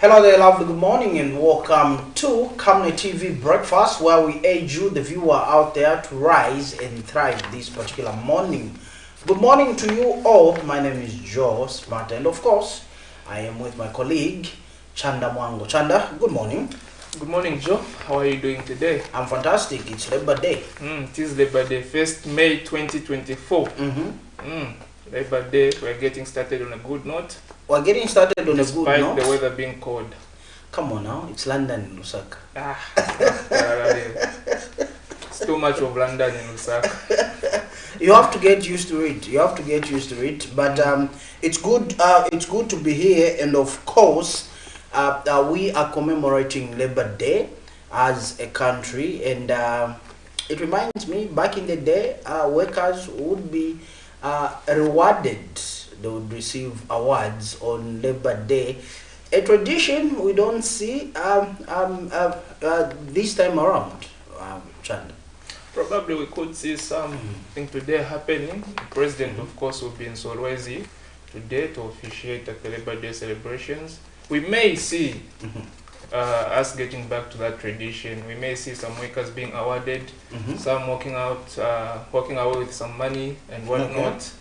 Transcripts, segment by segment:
Hello there, lovely. Good morning, and welcome to Camnet TV Breakfast, where we aid you, the viewer out there, to rise and thrive this particular morning. Good morning to you all. My name is Joe Smart, and of course, I am with my colleague Chanda Mwango. Chanda, good morning. Good morning, Joe. How are you doing today? I'm fantastic. It's Labor Day. It is Labor Day, 1st May 2024. Labor Day, we're getting started on a good note. We're getting started on a good note. Despite the weather being cold. Come on now, it's London in Lusaka. It's too much of London in Lusaka. You have to get used to it. But it's good. It's good to be here, and of course, we are commemorating Labor Day as a country, and it reminds me back in the day, workers would be rewarded. They would receive awards on Labor Day. A tradition we don't see this time around, Chanda. Probably we could see something today happening. The president, of course, will be in Solwezi today to officiate at the Labor Day celebrations. We may see us getting back to that tradition. We may see some workers being awarded, some walking away with some money and whatnot. Okay.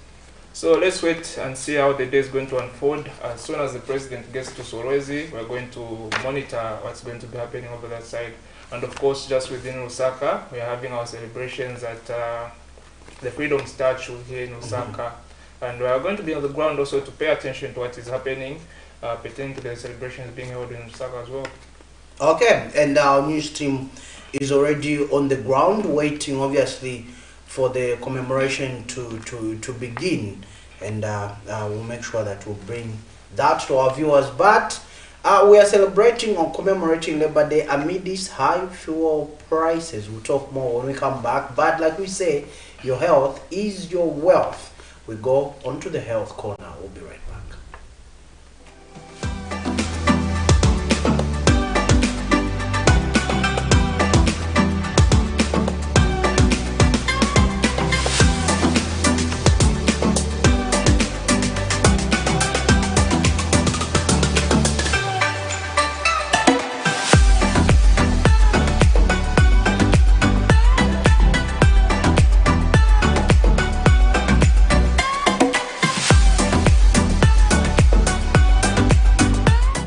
So let's wait and see how the day is going to unfold. As soon as the president gets to Solwezi, we're going to monitor what's going to be happening over that side. And of course, just within Lusaka, we are having our celebrations at the Freedom Statue here in Lusaka. And we are going to be on the ground also to pay attention to what is happening pertaining to the celebrations being held in Lusaka as well. Okay, and our news team is already on the ground, waiting obviously for the commemoration to begin, and we'll make sure that we'll bring that to our viewers. But we are celebrating or commemorating Labor Day amid these high fuel prices. We'll talk more when we come back, but like we say, your health is your wealth. We go on to the health corner. We'll be right back.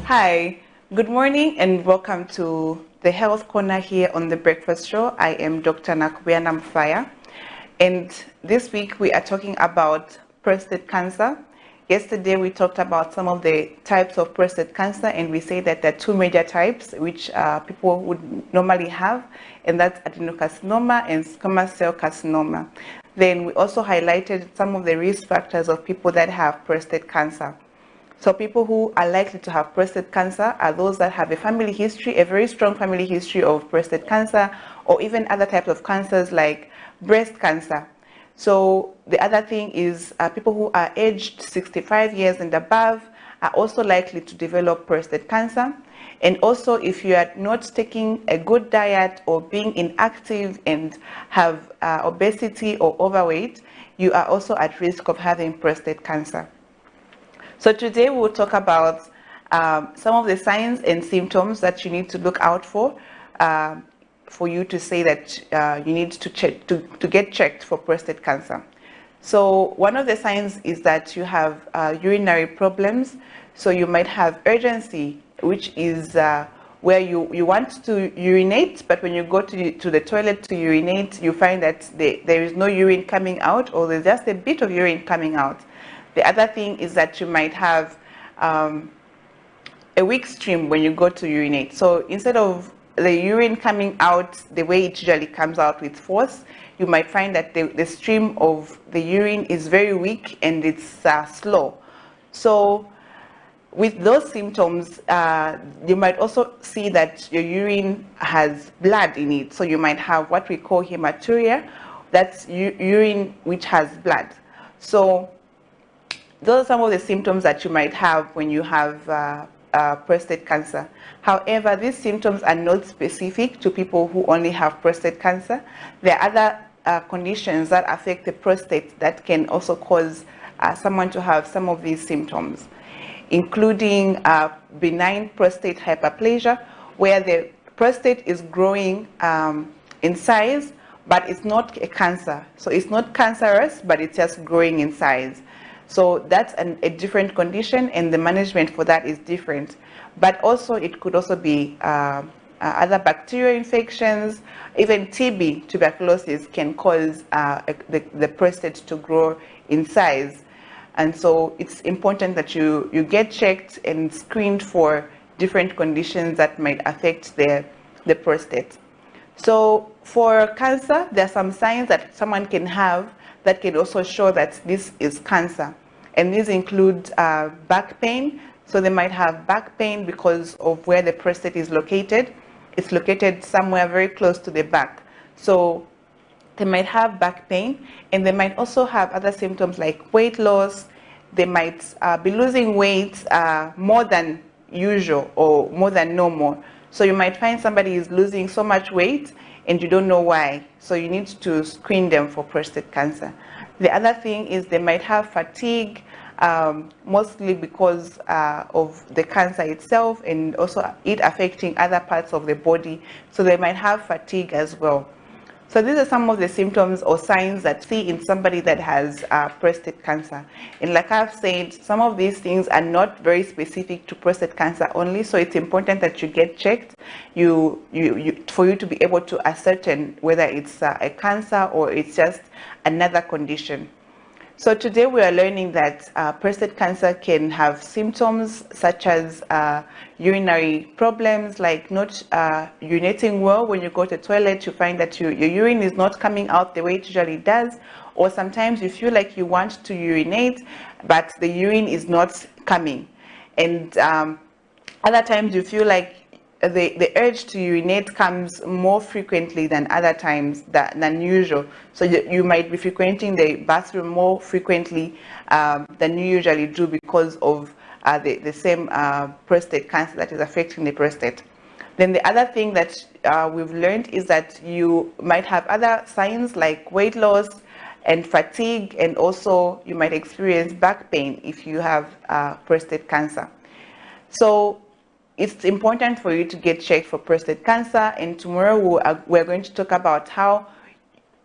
Hi, good morning and welcome to the Health Corner here on the Breakfast Show. I am Dr. Nakubia Mfaya, and this week we are talking about prostate cancer. Yesterday we talked about some of the types of prostate cancer, and we say that there are two major types which people would normally have, and that's adenocarcinoma and squamous cell carcinoma. Then we also highlighted some of the risk factors of people that have prostate cancer. So people who are likely to have prostate cancer are those that have a family history, a very strong family history of prostate cancer, or even other types of cancers like breast cancer. So the other thing is people who are aged 65 years and above are also likely to develop prostate cancer. And also if you are not taking a good diet or being inactive and have obesity or overweight, you are also at risk of having prostate cancer. So today we'll talk about some of the signs and symptoms that you need to look out for you to say that you need to get checked for prostate cancer. So one of the signs is that you have urinary problems. So you might have urgency, which is where you want to urinate, but when you go to the toilet to urinate, you find that there is no urine coming out, or there's just a bit of urine coming out. The other thing is that you might have a weak stream when you go to urinate. So instead of the urine coming out the way it usually comes out with force, you might find that the stream of the urine is very weak and it's slow. So with those symptoms, you might also see that your urine has blood in it. So you might have what we call hematuria. That's urine which has blood. So those are some of the symptoms that you might have when you have prostate cancer. However, these symptoms are not specific to people who only have prostate cancer. There are other conditions that affect the prostate that can also cause someone to have some of these symptoms. including benign prostate hyperplasia, where the prostate is growing in size, but it's not a cancer. So it's not cancerous, but it's just growing in size. So that's a different condition, and the management for that is different. But also, it could also be other bacterial infections. Even TB, tuberculosis, can cause the prostate to grow in size. And so it's important that you get checked and screened for different conditions that might affect the prostate. So for cancer, there are some signs that someone can have that can also show that this is cancer. And these include back pain. So they might have back pain because of where the prostate is located. It's located somewhere very close to the back. So they might have back pain, and they might also have other symptoms like weight loss. They might be losing weight more than usual or more than normal. So you might find somebody is losing so much weight and you don't know why. So you need to screen them for prostate cancer. The other thing is they might have fatigue, mostly because of the cancer itself, and also it affecting other parts of the body. So they might have fatigue as well. So these are some of the symptoms or signs that see in somebody that has prostate cancer. And like I've said, some of these things are not very specific to prostate cancer only, so it's important that you get checked for you to be able to ascertain whether it's a cancer or it's just another condition. So today we are learning that prostate cancer can have symptoms such as urinary problems, like not urinating well. When you go to the toilet, you find that your urine is not coming out the way it usually does, or sometimes you feel like you want to urinate, but the urine is not coming. And other times you feel like the urge to urinate comes more frequently than other times than usual. So you might be frequenting the bathroom more frequently than you usually do because of the same prostate cancer that is affecting the prostate. Then the other thing that we've learned is that you might have other signs like weight loss and fatigue, and also you might experience back pain if you have prostate cancer. So it's important for you to get checked for prostate cancer, and tomorrow we're going to talk about how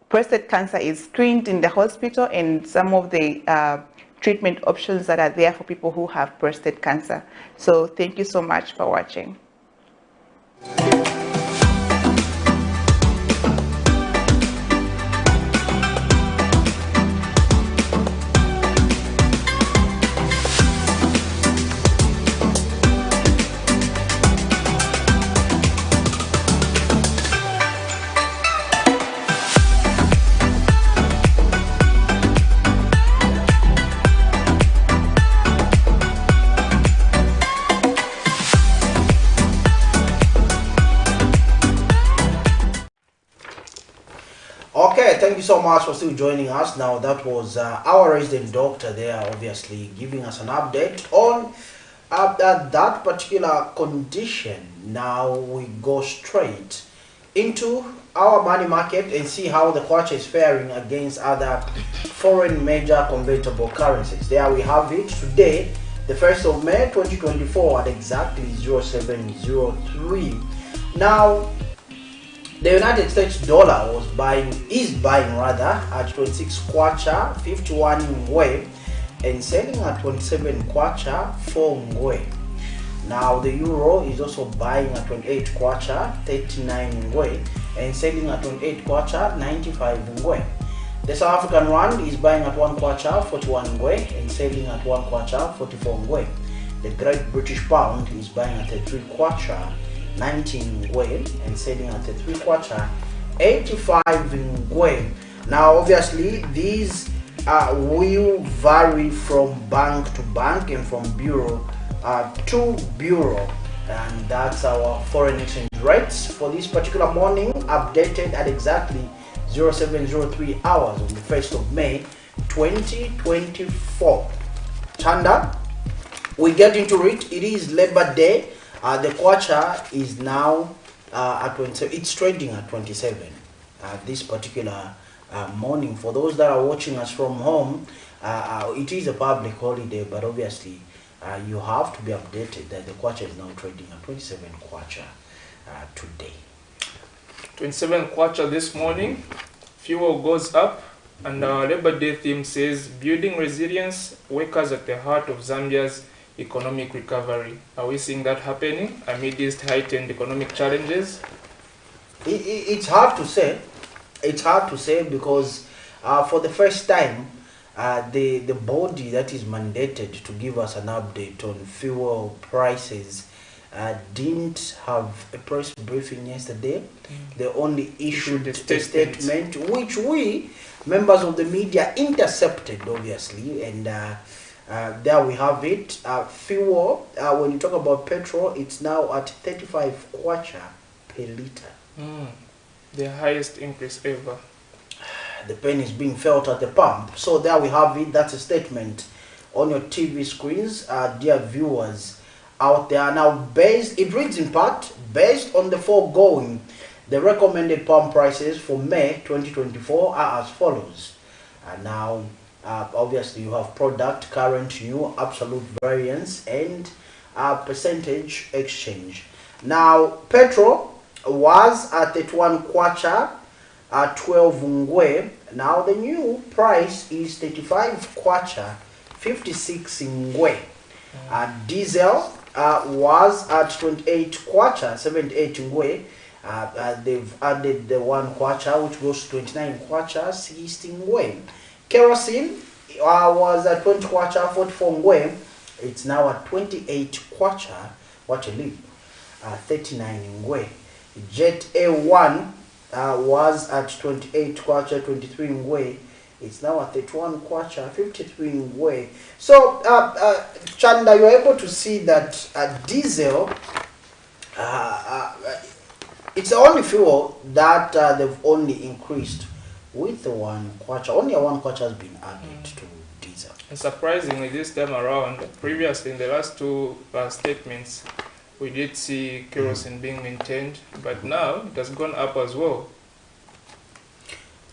prostate cancer is screened in the hospital and some of the treatment options that are there for people who have prostate cancer. So thank you so much for watching. Okay, thank you so much for still joining us. Now that was our resident doctor there, obviously giving us an update on that particular condition. Now we go straight into our money market and see how the kwacha is faring against other foreign major convertible currencies. There we have it today, the 1st of May 2024 at exactly 0703. Now the United States dollar is buying at 26 kwacha 51 ngwe and selling at 27 kwacha 4 ngwe. Now the euro is also buying at 28 kwacha 39 ngwe and selling at 28 kwacha 95 ngwe. The South African rand is buying at 1 kwacha 41 ngwe and selling at 1 kwacha 44 ngwe. The Great British Pound is buying at 3 kwacha 19 ngwe and selling at 3 kwacha 85 ngwe. Now obviously these will vary from bank to bank and from bureau to bureau, and that's our foreign exchange rates for this particular morning, updated at exactly 0703 hours on the 1st of May 2024. Chanda, we get into it. It is Labor Day. The kwacha is now at 27. It's trading at 27 this particular morning. For those that are watching us from home, it is a public holiday, but obviously you have to be updated that the kwacha is now trading at 27 kwacha today. 27 kwacha this morning. Fuel goes up, and our Labor Day theme says building resilience, workers at the heart of Zambia's economic recovery. Are we seeing that happening amidst heightened economic challenges? It's hard to say. It's hard to say because for the first time, the body that is mandated to give us an update on fuel prices didn't have a press briefing yesterday. They only issued a statement which we, members of the media, intercepted, obviously, and there we have it. Fuel, when you talk about petrol, it's now at 35 kwacha per liter. The highest increase ever. The pain is being felt at the pump. So there we have it. That's a statement on your TV screens, dear viewers out there. Now, it reads in part, based on the foregoing, the recommended pump prices for May 2024 are as follows. And now, obviously, you have product, current, new, absolute variance, and percentage exchange. Now, petrol was at 31 kwacha at 12 ngwe. Now the new price is 35 kwacha 56 ngwe. Diesel was at 28 kwacha 78 ngwe. They've added the 1 kwacha which goes to 29 kwacha 60 ngwe. Kerosene was at 20 kwacha 44 ngwe. It's now at 28 kwacha, what a leap, 39 ngwe. Jet A1 was at 28 kwacha 23 ngwe. It's now at 31 kwacha 53 ngwe. So Chanda, you're able to see that diesel, it's the only fuel that they've only increased with the 1 kwacha. Only a 1 kwacha has been added to diesel. And surprisingly, this time around, previously in the last two statements, we did see kerosene being maintained, but now it has gone up as well.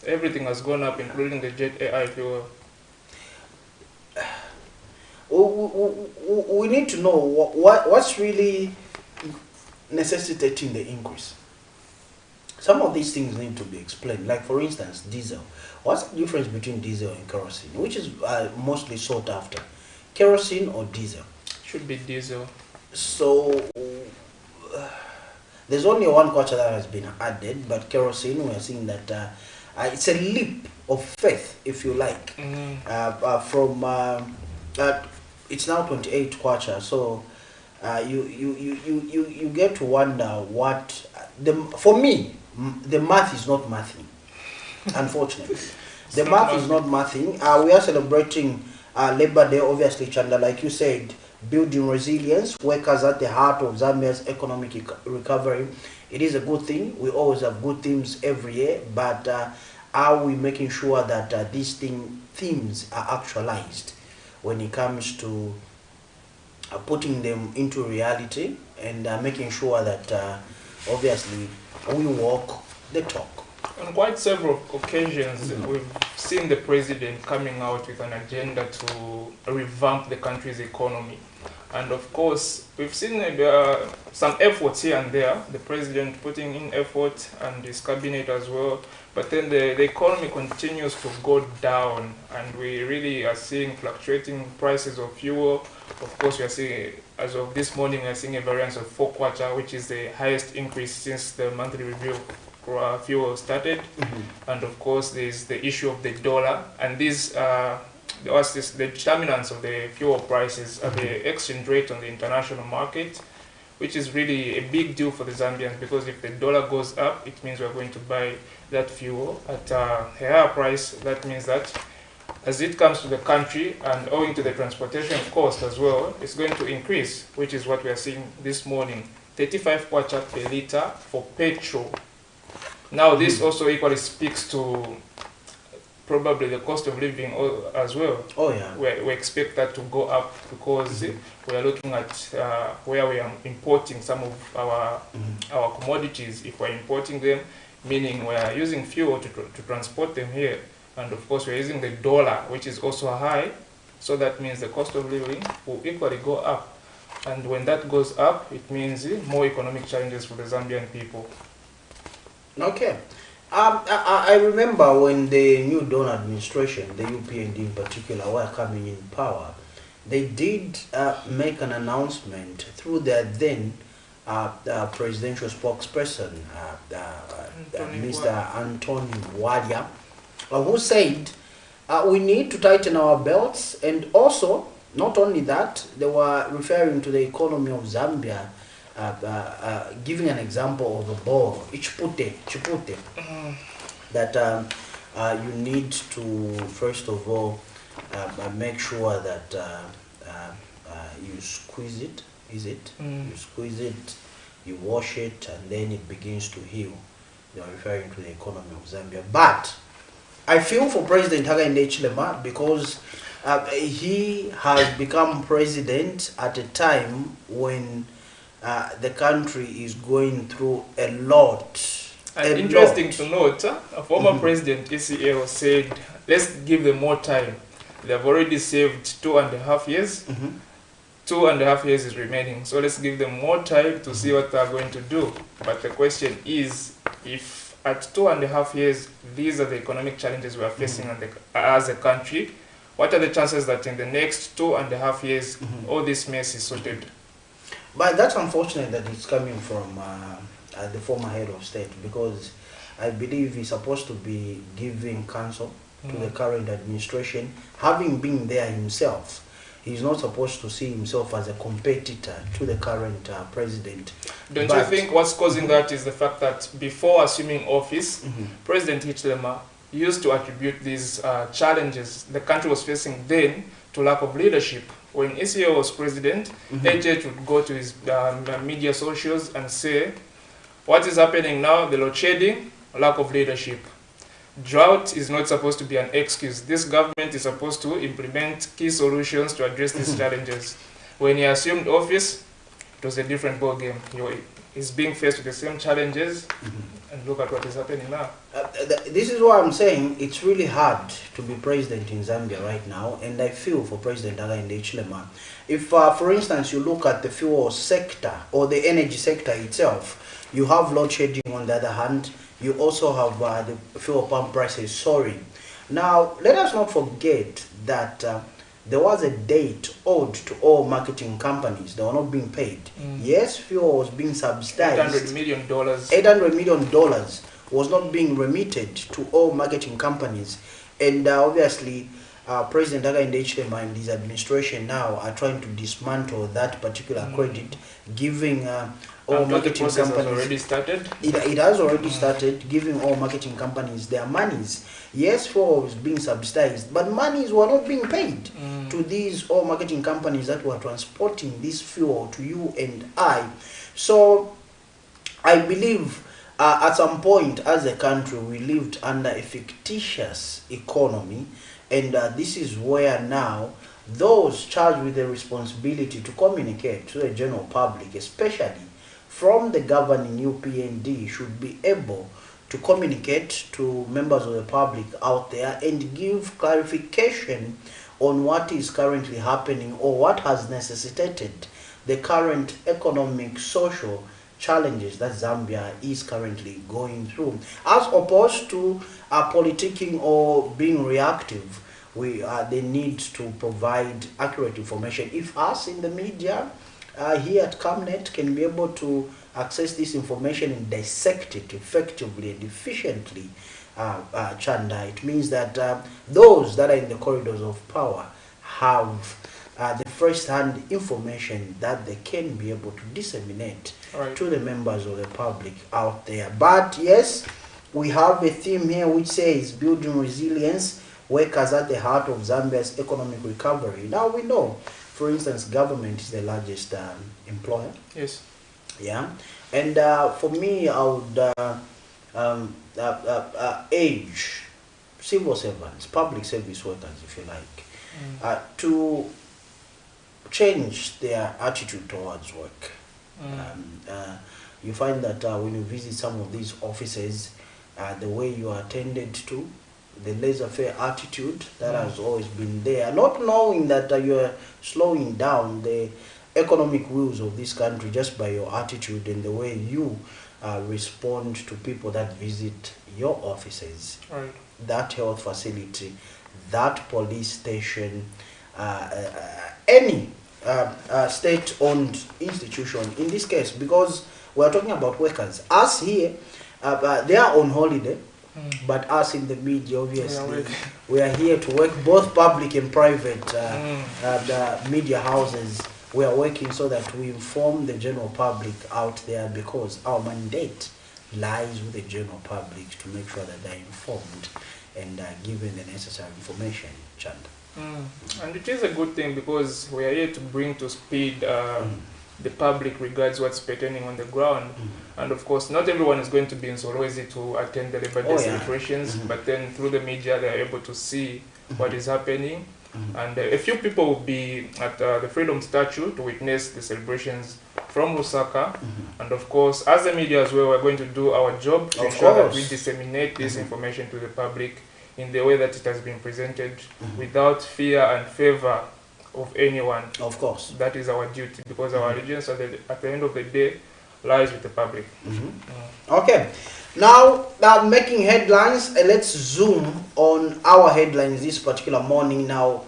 Everything has gone up, including the jet AI fuel. We need to know what's really necessitating the increase. Some of these things need to be explained. Like, for instance, diesel. What's the difference between diesel and kerosene? Which is mostly sought after? Kerosene or diesel? Should be diesel. So there's only 1 kwacha that has been added, but kerosene, we are seeing that it's a leap of faith, if you like. From it's now 28 kwacha, so you get to wonder what for me the math is not mathing, unfortunately. The math is not mathing. We are celebrating Labor Day, obviously, Chanda, like you said. Building resilience, workers at the heart of Zambia's economic recovery. It is a good thing. We always have good themes every year, but are we making sure that these themes are actualized when it comes to putting them into reality and making sure that obviously we walk the talk? On quite several occasions, we've seen the president coming out with an agenda to revamp the country's economy. And of course, we've seen some efforts here and there, the president putting in effort and his cabinet as well. But then the economy continues to go down, and we really are seeing fluctuating prices of fuel. Of course, we are seeing, as of this morning, we are seeing a variance of 4 kwacha, which is the highest increase since the monthly review fuel started. And of course, there's the issue of the dollar, and these the determinants of the fuel prices are the exchange rate on the international market, which is really a big deal for the Zambians, because if the dollar goes up, it means we're going to buy that fuel at a higher price. That means that as it comes to the country, and owing to the transportation cost as well, it's going to increase, which is what we are seeing this morning. 35 kwacha per liter for petrol. Now, this also equally speaks to probably the cost of living as well. Oh yeah. We expect that to go up because we are looking at where we are importing some of our commodities. If we're importing them, meaning we are using fuel to transport them here, and of course we're using the dollar, which is also high. So that means the cost of living will equally go up. And when that goes up, it means more economic challenges for the Zambian people. Okay. I remember when the New Dawn administration, the UPND in particular, were coming in power, they did make an announcement through their then presidential spokesperson, Mr. Anthony Wadia, who said we need to tighten our belts, and also, not only that, they were referring to the economy of Zambia, giving an example of a ball, chipute, that you need to, first of all, make sure that you squeeze it, You squeeze it, you wash it, and then it begins to heal. They are referring to the economy of Zambia. But I feel for President Hakainde Hichilema because he has become president at a time when the country is going through a lot. And interesting to note, a former president, ECL, said, let's give them more time. They've already saved 2.5 years. 2.5 years is remaining. So let's give them more time to see what they're going to do. But the question is, if at 2.5 years, these are the economic challenges we are facing as a country, what are the chances that in the next 2.5 years, all this mess is sorted? But that's unfortunate that it's coming from the former head of state, because I believe he's supposed to be giving counsel to the current administration, having been there himself. He's not supposed to see himself as a competitor to the current president. Don't you think what's causing that is the fact that before assuming office, President Hichilema used to attribute these challenges the country was facing then to lack of leadership? When ECO was president, HH would go to his media socials and say, what is happening now, the load shedding, lack of leadership. Drought is not supposed to be an excuse. This government is supposed to implement key solutions to address these challenges. When he assumed office, it was a different ballgame. He's being faced with the same challenges, and look at what is happening now. This is why I'm saying it's really hard to be president in Zambia right now, and I feel for President Hakainde Hichilema. If, for instance, you look at the fuel sector or the energy sector itself, you have load shedding on the other hand. You also have the fuel pump prices soaring. Now, let us not forget that there was a date owed to all marketing companies. They were not being paid. Yes, fuel was being subsidized. $800 million. $800 million was not being remitted to all marketing companies. And obviously, President Hakainde Hichilema and his administration now are trying to dismantle that particular credit, giving all marketing companies has already started. It has already started, giving all marketing companies their monies. Yes, fuel was being subsidized, but monies were not being paid to these all marketing companies that were transporting this fuel to you and I. So I believe at some point as a country we lived under a fictitious economy, and this is where now those charged with the responsibility to communicate to the general public, especially from the governing UPND, should be able to communicate to members of the public out there and give clarification on what is currently happening or what has necessitated the current economic, social challenges that Zambia is currently going through, as opposed to politicking or being reactive. They need to provide accurate information. If us in the media here at Camnet can be able to access this information and dissect it effectively and efficiently, Chanda, it means that those that are in the corridors of power have the first-hand information that they can be able to disseminate to the members of the public out there. But yes, we have a theme here which says building resilience, workers at the heart of Zambia's economic recovery. Now we know, for instance, government is the largest employer. Yes. Yeah. And for me, I would urge civil servants, public service workers, if you like, to change their attitude towards work. You find that when you visit some of these offices, the way you are attended to, the laissez-faire attitude that has always been there, not knowing that you're slowing down the economic wheels of this country just by your attitude and the way you respond to people that visit your offices, Right. that health facility, that police station, any state-owned institution in this case, because we're talking about workers. Us here, they are on holiday, but us in the media, obviously, we are here to work, both public and private media houses. We are working so that we inform the general public out there, because our mandate lies with the general public to make sure that they're informed and given the necessary information, Chanda. And it is a good thing, because we are here to bring to speed the public regards what's pertaining on the ground. And of course, not everyone is going to be in Solwezi to attend the Labor Day celebrations, but then through the media they are able to see what is happening. And a few people will be at the Freedom Statue to witness the celebrations from Lusaka. And of course, as the media as well, we're going to do our job to ensure that we disseminate this information to the public in the way that it has been presented, without fear and favor of anyone. Of course. That is our duty, because our allegiance at the end of the day lies with the public. Okay. Now, making headlines, let's zoom on our headlines this particular morning. Now,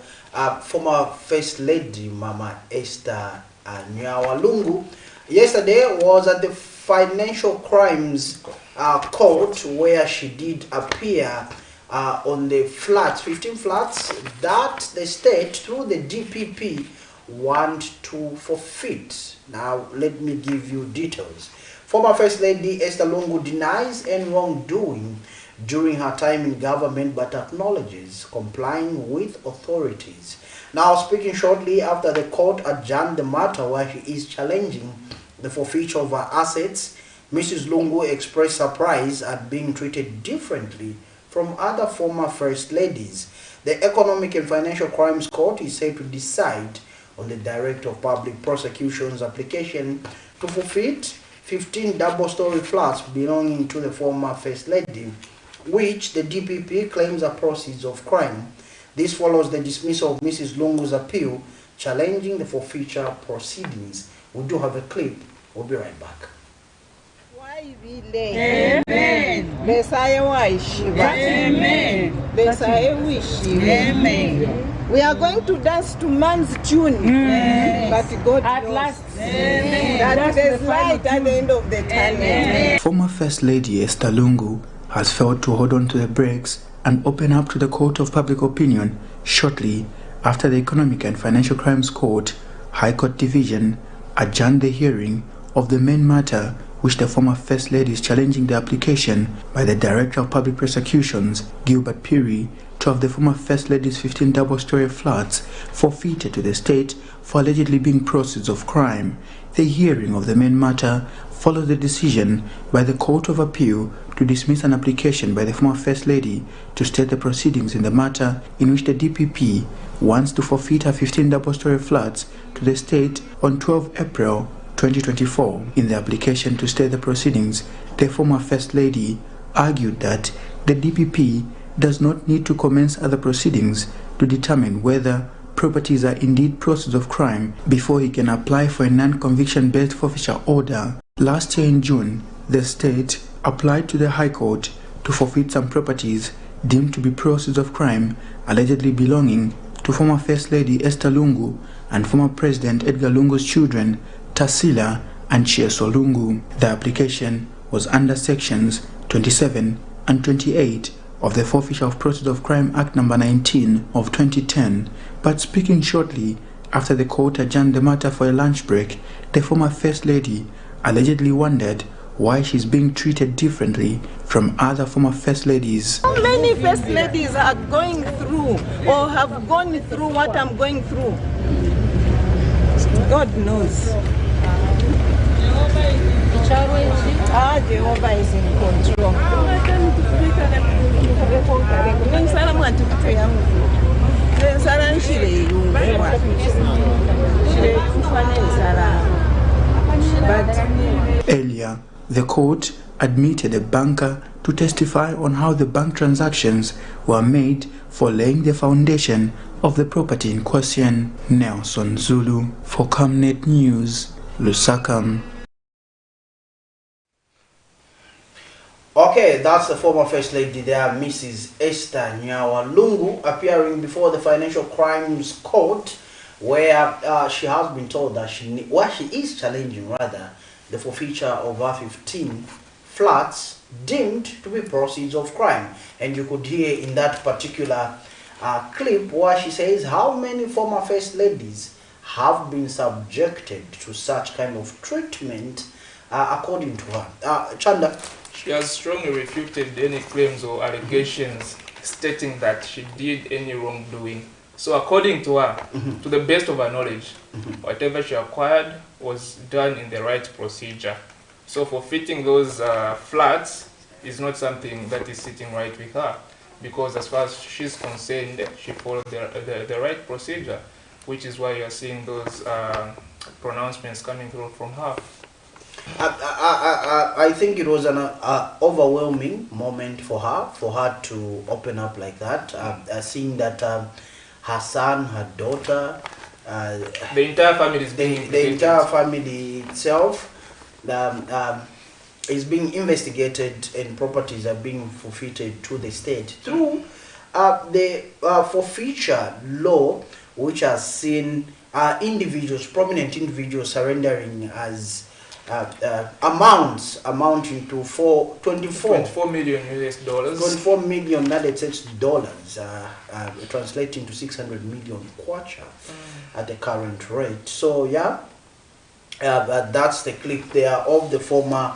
former First Lady, Mama Esther Nyawalungu, yesterday was at the Financial Crimes Court, where she did appear on the flats, 15 flats, that the state, through the DPP, want to forfeit. Now, let me give you details. Former First Lady Esther Lungu denies any wrongdoing during her time in government, but acknowledges complying with authorities. Now, speaking shortly after the court adjourned the matter where she is challenging the forfeiture of her assets, Mrs. Lungu expressed surprise at being treated differently from other former First Ladies. The Economic and Financial Crimes Court is said to decide on the Director of Public Prosecution's application to forfeit 15 double-story flats belonging to the former First Lady, which the DPP claims are proceeds of crime. This follows the dismissal of Mrs. Lungu's appeal challenging the forfeiture proceedings. We do have a clip. We'll be right back. Amen. Amen. We are going to dance to man's tune, but God at knows last. That there's light at the end of the tunnel. Former First Lady Esther Lungu has failed to hold on to the brakes and open up to the Court of Public Opinion shortly after the Economic and Financial Crimes Court, High Court Division, adjourned the hearing of the main matter, which the former First Lady is challenging the application by the Director of Public Prosecutions, Gilbert Piri, to have the former First Lady's 15 double-story flats forfeited to the state for allegedly being proceeds of crime. The hearing of the main matter follows the decision by the Court of Appeal to dismiss an application by the former First Lady to state the proceedings in the matter in which the DPP wants to forfeit her 15 double-story flats to the state on 12 April 2024. In the application to stay the proceedings, the former First Lady argued that the DPP does not need to commence other proceedings to determine whether properties are indeed proceeds of crime before he can apply for a non-conviction based forfeiture order. Last year in June, the state applied to the High Court to forfeit some properties deemed to be proceeds of crime allegedly belonging to former First Lady Esther Lungu and former President Edgar Lungu's children, Tarsila and Chieso Lungu. The application was under sections 27 and 28 of the Forfeiture of Proceeds of Crime Act No. 19 of 2010, but speaking shortly after the court adjourned the matter for a lunch break, the former First Lady allegedly wondered why she's being treated differently from other former First Ladies. How many First Ladies are going through or have gone through what I'm going through? God knows. Jehovah is in control. Earlier, the court admitted a banker to testify on how the bank transactions were made for laying the foundation of the property in question. Nelson Zulu for Camnet News, Lusaka. Okay, that's the former First Lady there, Mrs. Esther Nyawa Lungu, appearing before the Financial Crimes Court, where she has been told that she is challenging rather the forfeiture of her 15 flats deemed to be proceeds of crime. And you could hear in that particular clip where she says how many former First Ladies have been subjected to such kind of treatment, according to her. Chanda. She has strongly refuted any claims or allegations stating that she did any wrongdoing. So according to her, to the best of her knowledge, whatever she acquired was done in the right procedure. So forfeiting those flats is not something that is sitting right with her, because as far as she's concerned, she followed the right procedure, which is why you're seeing those pronouncements coming through from her. I think it was an overwhelming moment for her to open up like that, seeing that her son, her daughter, the entire family is being the entire family itself is being investigated, and properties are being forfeited to the state through the forfeiture law, which has seen individuals, prominent individuals, surrendering as amounts amounting to 24 million US dollars. 24 million United States dollars, translating to 600 million kwacha at the current rate. So yeah, that's the clip there of the former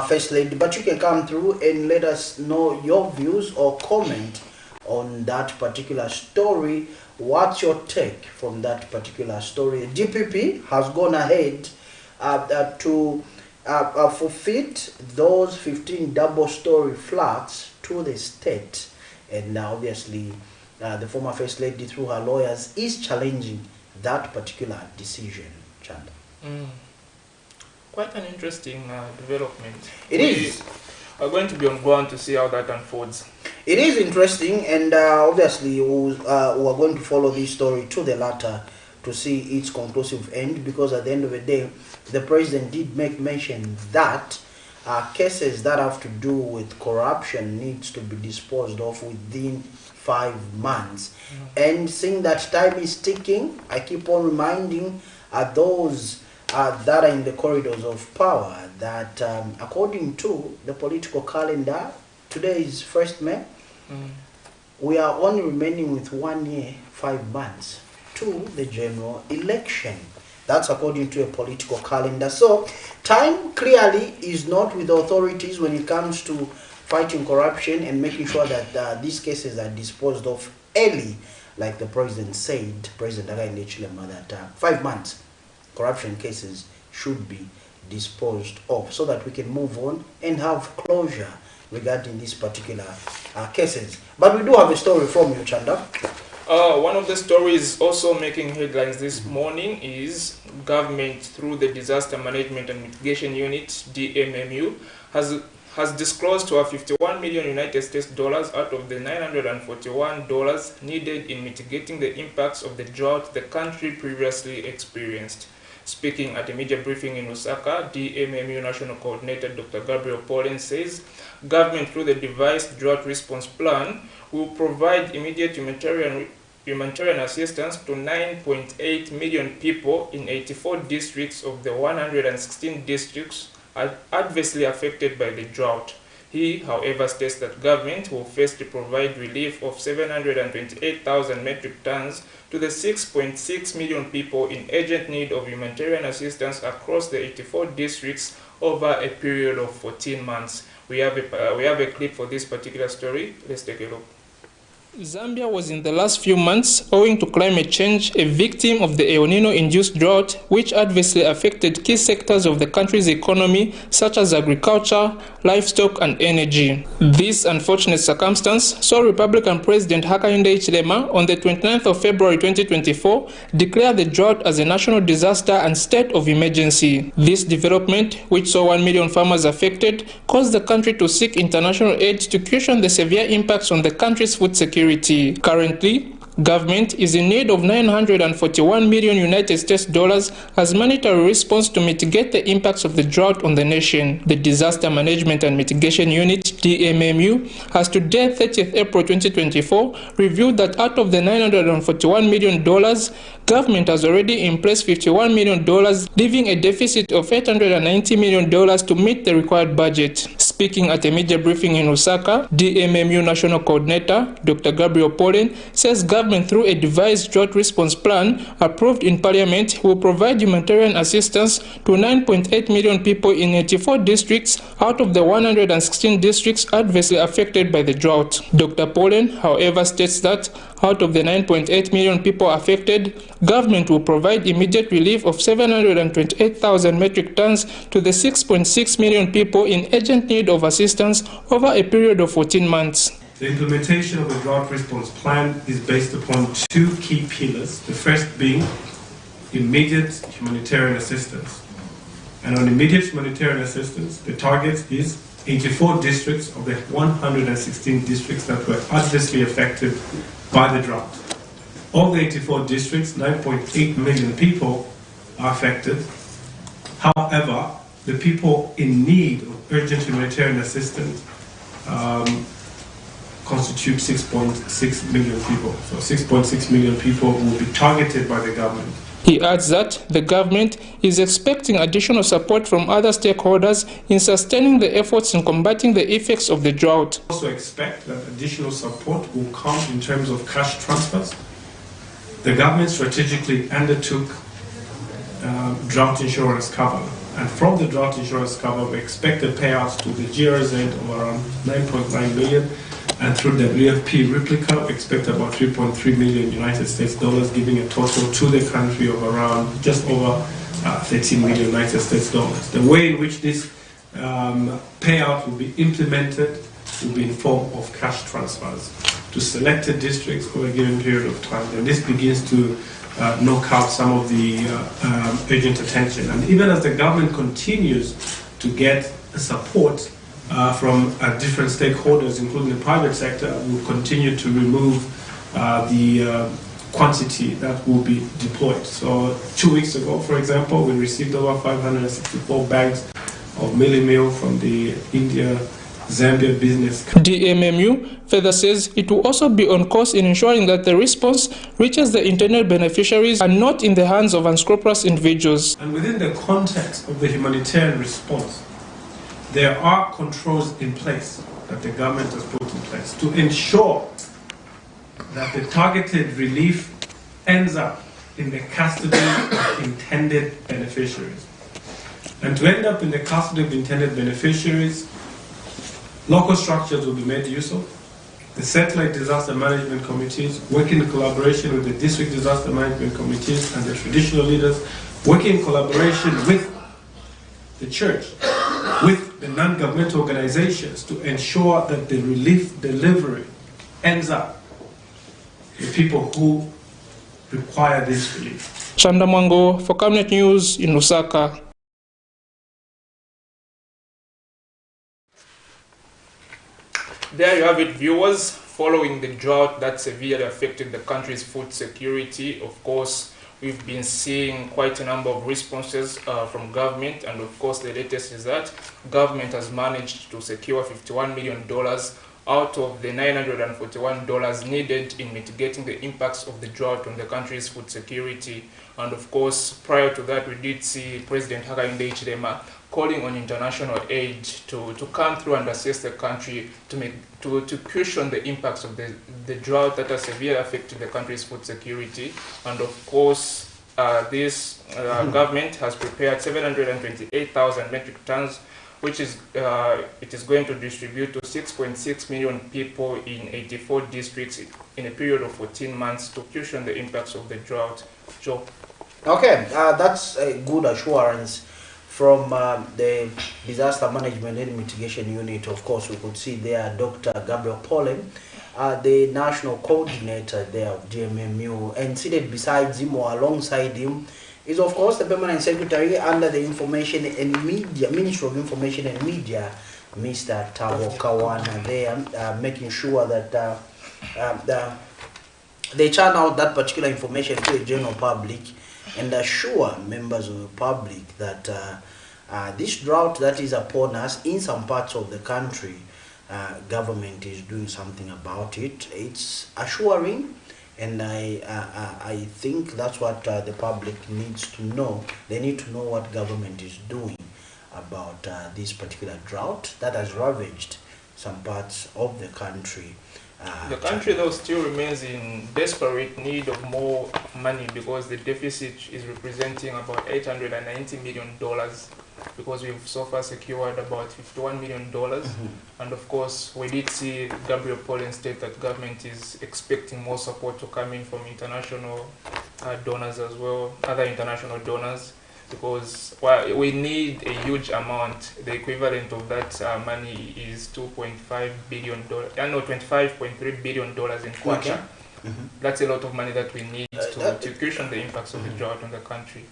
First Lady. But you can come through and let us know your views or comment on that particular story. What's your take from that particular story? DPP has gone ahead to forfeit those 15 double-story flats to the state, and now obviously the former First Lady through her lawyers is challenging that particular decision. Chanda. Quite an interesting development. It is. We're going to be on ground to see how that unfolds. It is interesting, and obviously we are going to follow this story to the latter to see its conclusive end, because at the end of the day, the president did make mention that cases that have to do with corruption needs to be disposed of within 5 months. And seeing that time is ticking, I keep on reminding those that are in the corridors of power that according to the political calendar, today is 1st May, we are only remaining with 1 year, 5 months to the general election. That's according to a political calendar. So time clearly is not with the authorities when it comes to fighting corruption and making sure that these cases are disposed of early, like the president said, President Againde Chilema, that 5 months corruption cases should be disposed of, so that we can move on and have closure regarding these particular cases. But we do have a story from you, Chanda. One of the stories also making headlines this morning is government through the Disaster Management and Mitigation Unit, DMMU, has disclosed to her 51 million United States dollars out of the $941 needed in mitigating the impacts of the drought the country previously experienced. Speaking at a media briefing in Osaka, DMMU National Coordinator Dr. Gabriel Paulen says government through the devised drought response plan will provide immediate humanitarian assistance to 9.8 million people in 84 districts of the 116 districts adversely affected by the drought. He, however, states that government will first provide relief of 728,000 metric tons to the 6.6 million people in urgent need of humanitarian assistance across the 84 districts over a period of 14 months. We have a clip for this particular story. Let's take a look. Zambia was in the last few months, owing to climate change, a victim of the El Nino-induced drought, which adversely affected key sectors of the country's economy, such as agriculture, livestock, and energy. This unfortunate circumstance saw Republican President Hakainde Hichilema on the 29th of February 2024 declare the drought as a national disaster and state of emergency. This development, which saw 1 million farmers affected, caused the country to seek international aid to cushion the severe impacts on the country's food security. Currently, government is in need of $941 million United States dollars as monetary response to mitigate the impacts of the drought on the nation. The Disaster Management and Mitigation Unit, DMMU, has today, 30th April 2024, revealed that out of the $941 million, government has already in place $51 million, leaving a deficit of $890 million to meet the required budget. Speaking at a media briefing in Osaka, DMMU National Coordinator, Dr. Gabriel Pollen, says government, through a devised drought response plan approved in Parliament, will provide humanitarian assistance to 9.8 million people in 84 districts out of the 116 districts adversely affected by the drought. Dr. Pollen, however, states that out of the 9.8 million people affected, government will provide immediate relief of 728,000 metric tons to the 6.6 million people in urgent need of assistance over a period of 14 months. The implementation of the drought response plan is based upon two key pillars, the first being immediate humanitarian assistance. And on immediate humanitarian assistance, the target is 84 districts of the 116 districts that were adversely affected by the drought. Of the 84 districts, 9.8 million people are affected. However, the people in need of urgent humanitarian assistance constitute 6.6 million people. So 6.6 million people will be targeted by the government. He adds that the government is expecting additional support from other stakeholders in sustaining the efforts in combating the effects of the drought. We also expect that additional support will come in terms of cash transfers. The government strategically undertook drought insurance cover. And from the drought insurance cover, we expect the payouts to the GRZ of around 9.9 million. And through WFP replica, we expect about 3.3 million United States dollars, giving a total to the country of around just over 13 million United States dollars. The way in which this payout will be implemented will be in form of cash transfers to selected districts over a given period of time. And this begins to knock out some of the urgent attention. And even as the government continues to get support from different stakeholders, including the private sector, will continue to remove the quantity that will be deployed. So 2 weeks ago, for example, we received over 564 bags of mielie meal from the India-Zambia business. DMMU further says it will also be on course in ensuring that the response reaches the intended beneficiaries and not in the hands of unscrupulous individuals. And within the context of the humanitarian response, there are controls in place that the government has put in place to ensure that the targeted relief ends up in the custody of intended beneficiaries. And to end up in the custody of intended beneficiaries, local structures will be made use of. The satellite disaster management committees, working in collaboration with the district disaster management committees and the traditional leaders, working in collaboration with the church, with the non-governmental organizations, to ensure that the relief delivery ends up with people who require this relief. Chanda Mwango for Camnet News in Osaka. There you have it, viewers. Following the drought that severely affected the country's food security, of course, we've been seeing quite a number of responses from government, and of course the latest is that government has managed to secure $51 million out of the $941 needed in mitigating the impacts of the drought on the country's food security. And of course, prior to that, we did see President Hakainde Hichilema calling on international aid to come through and assist the country to cushion the impacts of the drought that has severely affected the country's food security. And of course, this government has prepared 728,000 metric tons which is it is going to distribute to 6.6 million people in 84 districts in a period of 14 months to cushion the impacts of the drought. Joe. Okay, that's a good assurance from the Disaster Management and Mitigation Unit. Of course, we could see there Dr. Gabriel Pollen, the National Coordinator there of GMMU, and seated beside him or alongside him is, of course, the Permanent Secretary under the Information and Media, Ministry of Information and Media, Mr. Tabo Kawana there, making sure that they channel that particular information to the general public and assure members of the public that this drought that is upon us in some parts of the country, government is doing something about it. It's assuring, and I think that's what the public needs to know. They need to know what government is doing about this particular drought that has ravaged some parts of the country. The country, though, still remains in desperate need of more money because the deficit is representing about $890 million, because we've so far secured about $51 million. And of course, we did see Gabriel Pollen state that government is expecting more support to come in from international donors as well, other international donors, because we need a huge amount. The equivalent of that money is $2.5 billion, no, $25.3 billion in kwacha. That's a lot of money that we need to cushion the impacts of the drought on the country.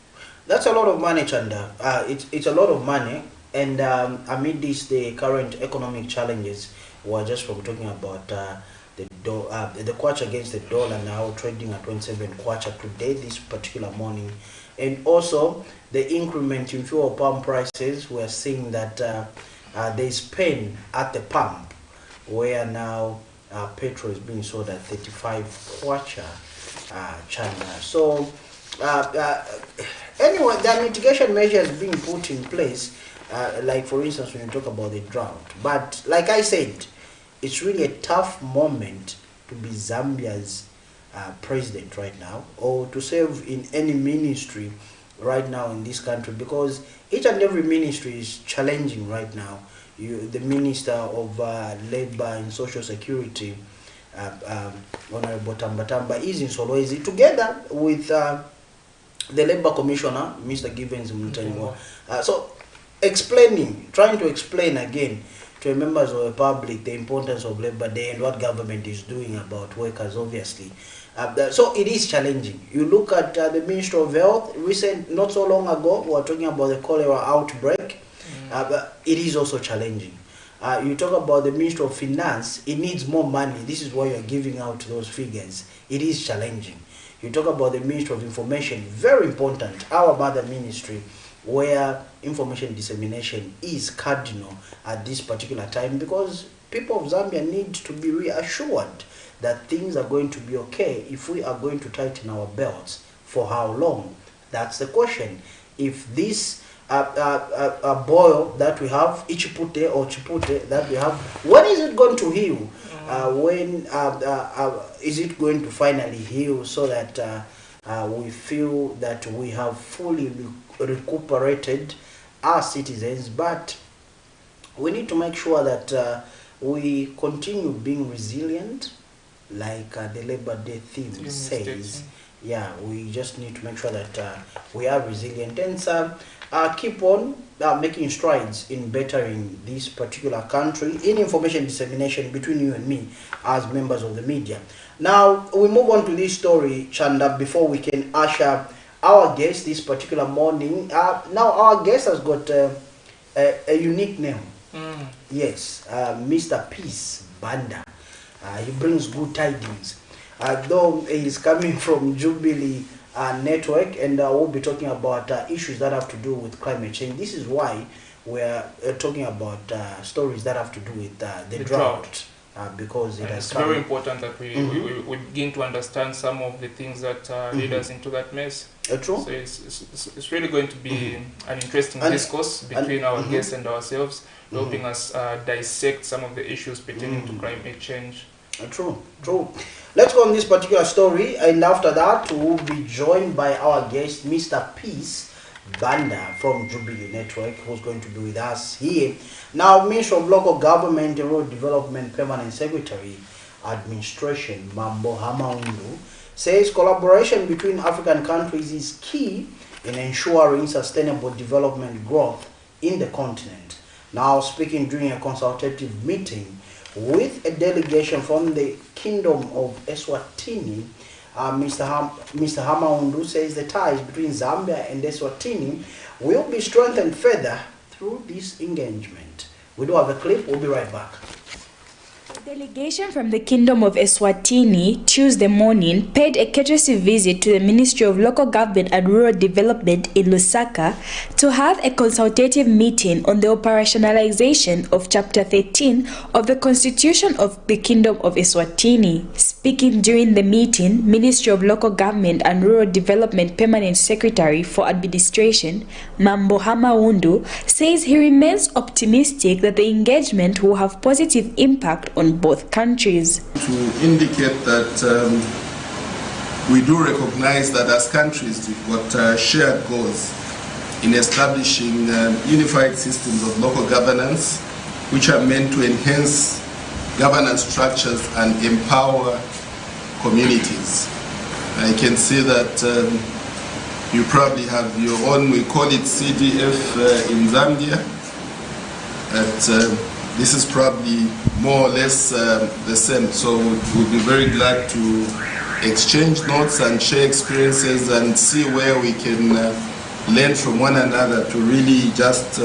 That's a lot of money, Chanda. It's a lot of money, and amid this, the current economic challenges, we're just from talking about the kwacha against the dollar now trading at 27 kwacha today, this particular morning. And also the increment in fuel pump prices, we're seeing that there's pain at the pump, where now petrol is being sold at 35 kwacha, China. So anyway, the mitigation measures being put in place, like for instance when you talk about the drought. But like I said, it's really a tough moment to be Zambia's president right now, or to serve in any ministry right now in this country, because each and every ministry is challenging right now. The Minister of Labor and Social Security, Honorable Tambatamba, is in Solwezi together with the Labor Commissioner, Mr. Givens Mutaniwa. So trying to explain again to members of the public the importance of Labor Day and what government is doing about workers, obviously. So it is challenging. You look at the Ministry of Health, not so long ago, we were talking about the cholera outbreak. But it is also challenging. You talk about the Ministry of Finance, it needs more money. This is why you're giving out those figures. It is challenging. You talk about the Ministry of Information, very important, our mother ministry, where information dissemination is cardinal at this particular time, because people of Zambia need to be reassured that things are going to be okay if we are going to tighten our belts. For how long? That's the question. If this boil that we have, Ichipute or Chipute that we have, when is it going to heal? When is it going to finally heal, so that we feel that we have fully recuperated our citizens? But we need to make sure that we continue being resilient, like the Labor Day theme says. Yeah, we just need to make sure that we are resilient and keep on making strides in bettering this particular country in information dissemination between you and me as members of the media. Now, we move on to this story, Chanda, before we can usher our guest this particular morning. Now, our guest has got a unique name. Yes, Mr. Peace Banda. He brings good tidings. Though he's coming from Jubilee Network, and we'll be talking about issues that have to do with climate change. This is why we're talking about stories that have to do with the drought. Because it's very important that we begin to understand some of the things that lead us into that mess. True. So it's really going to be an interesting discourse between our guests and ourselves, helping us dissect some of the issues pertaining to climate change. True. Let's go on this particular story, and after that we'll be joined by our guest, Mr. Peace Banda from Jubilee Network, who's going to be with us here. Now, Minister of Local Government and Rural Development Permanent Secretary Administration, Mambo Hamaundu, says collaboration between African countries is key in ensuring sustainable development growth in the continent. Now, speaking during a consultative meeting with a delegation from the Kingdom of Eswatini, Mr. Hamaundu says the ties between Zambia and Eswatini will be strengthened further through this engagement. We do have a clip, we'll be right back. A delegation from the Kingdom of Eswatini Tuesday morning paid a courtesy visit to the Ministry of Local Government and Rural Development in Lusaka to have a consultative meeting on the operationalization of Chapter 13 of the Constitution of the Kingdom of Eswatini. Speaking during the meeting, Ministry of Local Government and Rural Development Permanent Secretary for Administration, Mambo Hamaundu, says he remains optimistic that the engagement will have positive impact on both countries. To indicate that we do recognize that as countries we've got shared goals in establishing unified systems of local governance which are meant to enhance governance structures and empower communities. I can see that you probably have your own, we call it CDF in Zambia. This is probably more or less the same, so we'll be very glad to exchange notes and share experiences and see where we can learn from one another to really just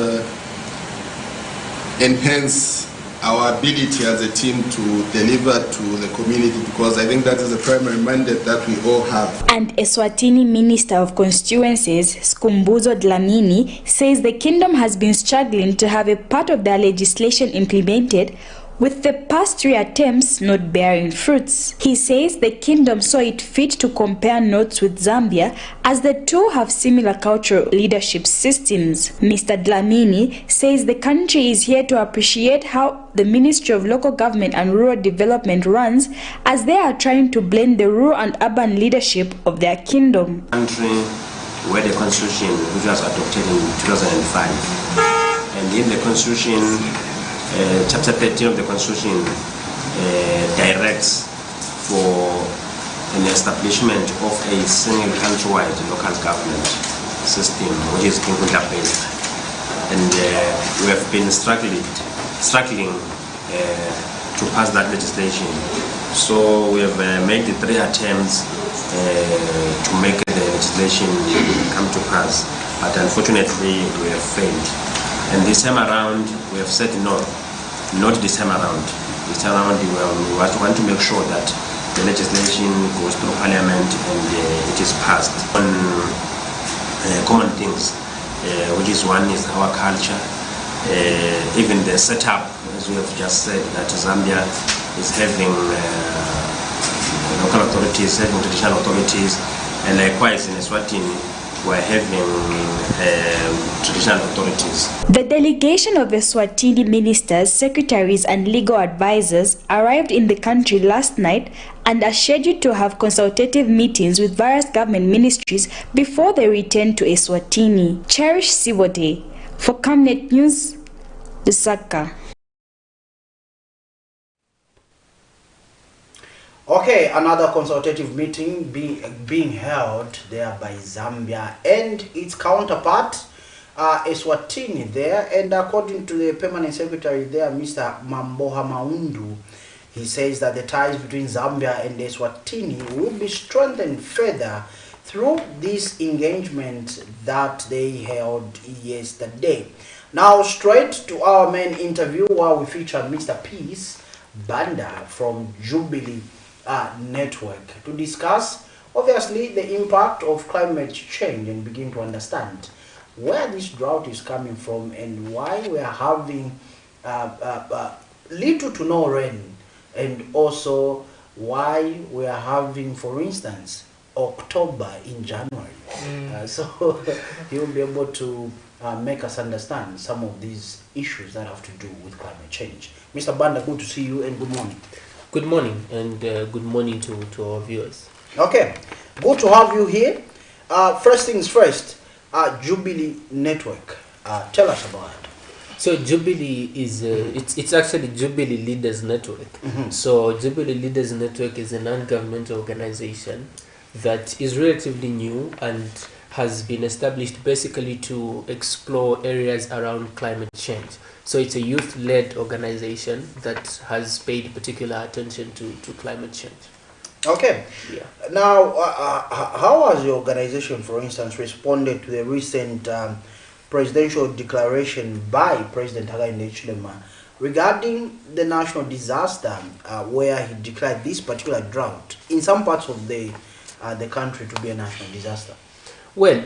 enhance our ability as a team to deliver to the community, because I think that is the primary mandate that we all have. And Eswatini Minister of Constituencies, Skumbuzo Dlamini, says the kingdom has been struggling to have a part of their legislation implemented, with the past 3 attempts not bearing fruits. He says the kingdom saw it fit to compare notes with Zambia as the two have similar cultural leadership systems. Mr. Dlamini says the country is here to appreciate how the Ministry of Local Government and Rural Development runs, as they are trying to blend the rural and urban leadership of their kingdom. Country where the constitution, which was adopted in 2005, and in the constitution, Chapter 13 of the Constitution directs for an establishment of a single countrywide local government system, which is Kinkunda-based. And we have been struggling to pass that legislation. So we have made the 3 attempts to make the legislation come to pass, but unfortunately we have failed. And this time around, we have said no, not this time around. This time around, we want to make sure that the legislation goes through Parliament and it is passed on common things, which is one is our culture, even the setup, as we have just said, that Zambia is having local authorities, having traditional authorities, and likewise in Eswatini, we're having traditional authorities. The delegation of Eswatini ministers, secretaries and legal advisors arrived in the country last night and are scheduled to have consultative meetings with various government ministries before they return to Eswatini. Cherish Siwote for Camnet News, Lusaka. Okay, another consultative meeting being held there by Zambia and its counterpart, Eswatini there. And according to the permanent secretary there, Mr. Mambo Hamaundu, he says that the ties between Zambia and Eswatini will be strengthened further through this engagement that they held yesterday. Now, straight to our main interview where we feature Mr. Peace Banda from Jubilee Network to discuss obviously the impact of climate change and begin to understand where this drought is coming from and why we are having little to no rain, and also why we are having, for instance, October in January. So he'll be able to make us understand some of these issues that have to do with climate change. Mr. Banda, good to see you and good morning. Good morning, and good morning to our viewers. Okay, good to have you here. First things first, Jubilee Network. Tell us about it. So Jubilee is it's actually Jubilee Leaders Network. So Jubilee Leaders Network is a non-governmental organization that is relatively new and has been established basically to explore areas around climate change. So it's a youth-led organization that has paid particular attention to climate change. Okay. Yeah. Now, how has your organization, for instance, responded to the recent presidential declaration by President Hakainde Hichilema regarding the national disaster, where he declared this particular drought in some parts of the country to be a national disaster? Well,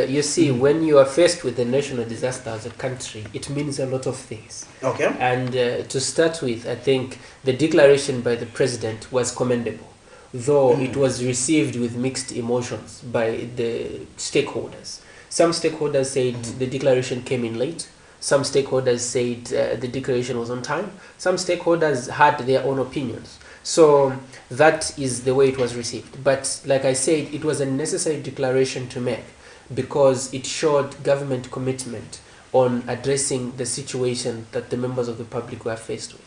you see, when you are faced with a national disaster as a country, it means a lot of things. Okay. And to start with, I think the declaration by the president was commendable, though it was received with mixed emotions by the stakeholders. Some stakeholders said the declaration came in late. Some stakeholders said the declaration was on time. Some stakeholders had their own opinions. So that is the way it was received. But like I said, it was a necessary declaration to make because it showed government commitment on addressing the situation that the members of the public were faced with.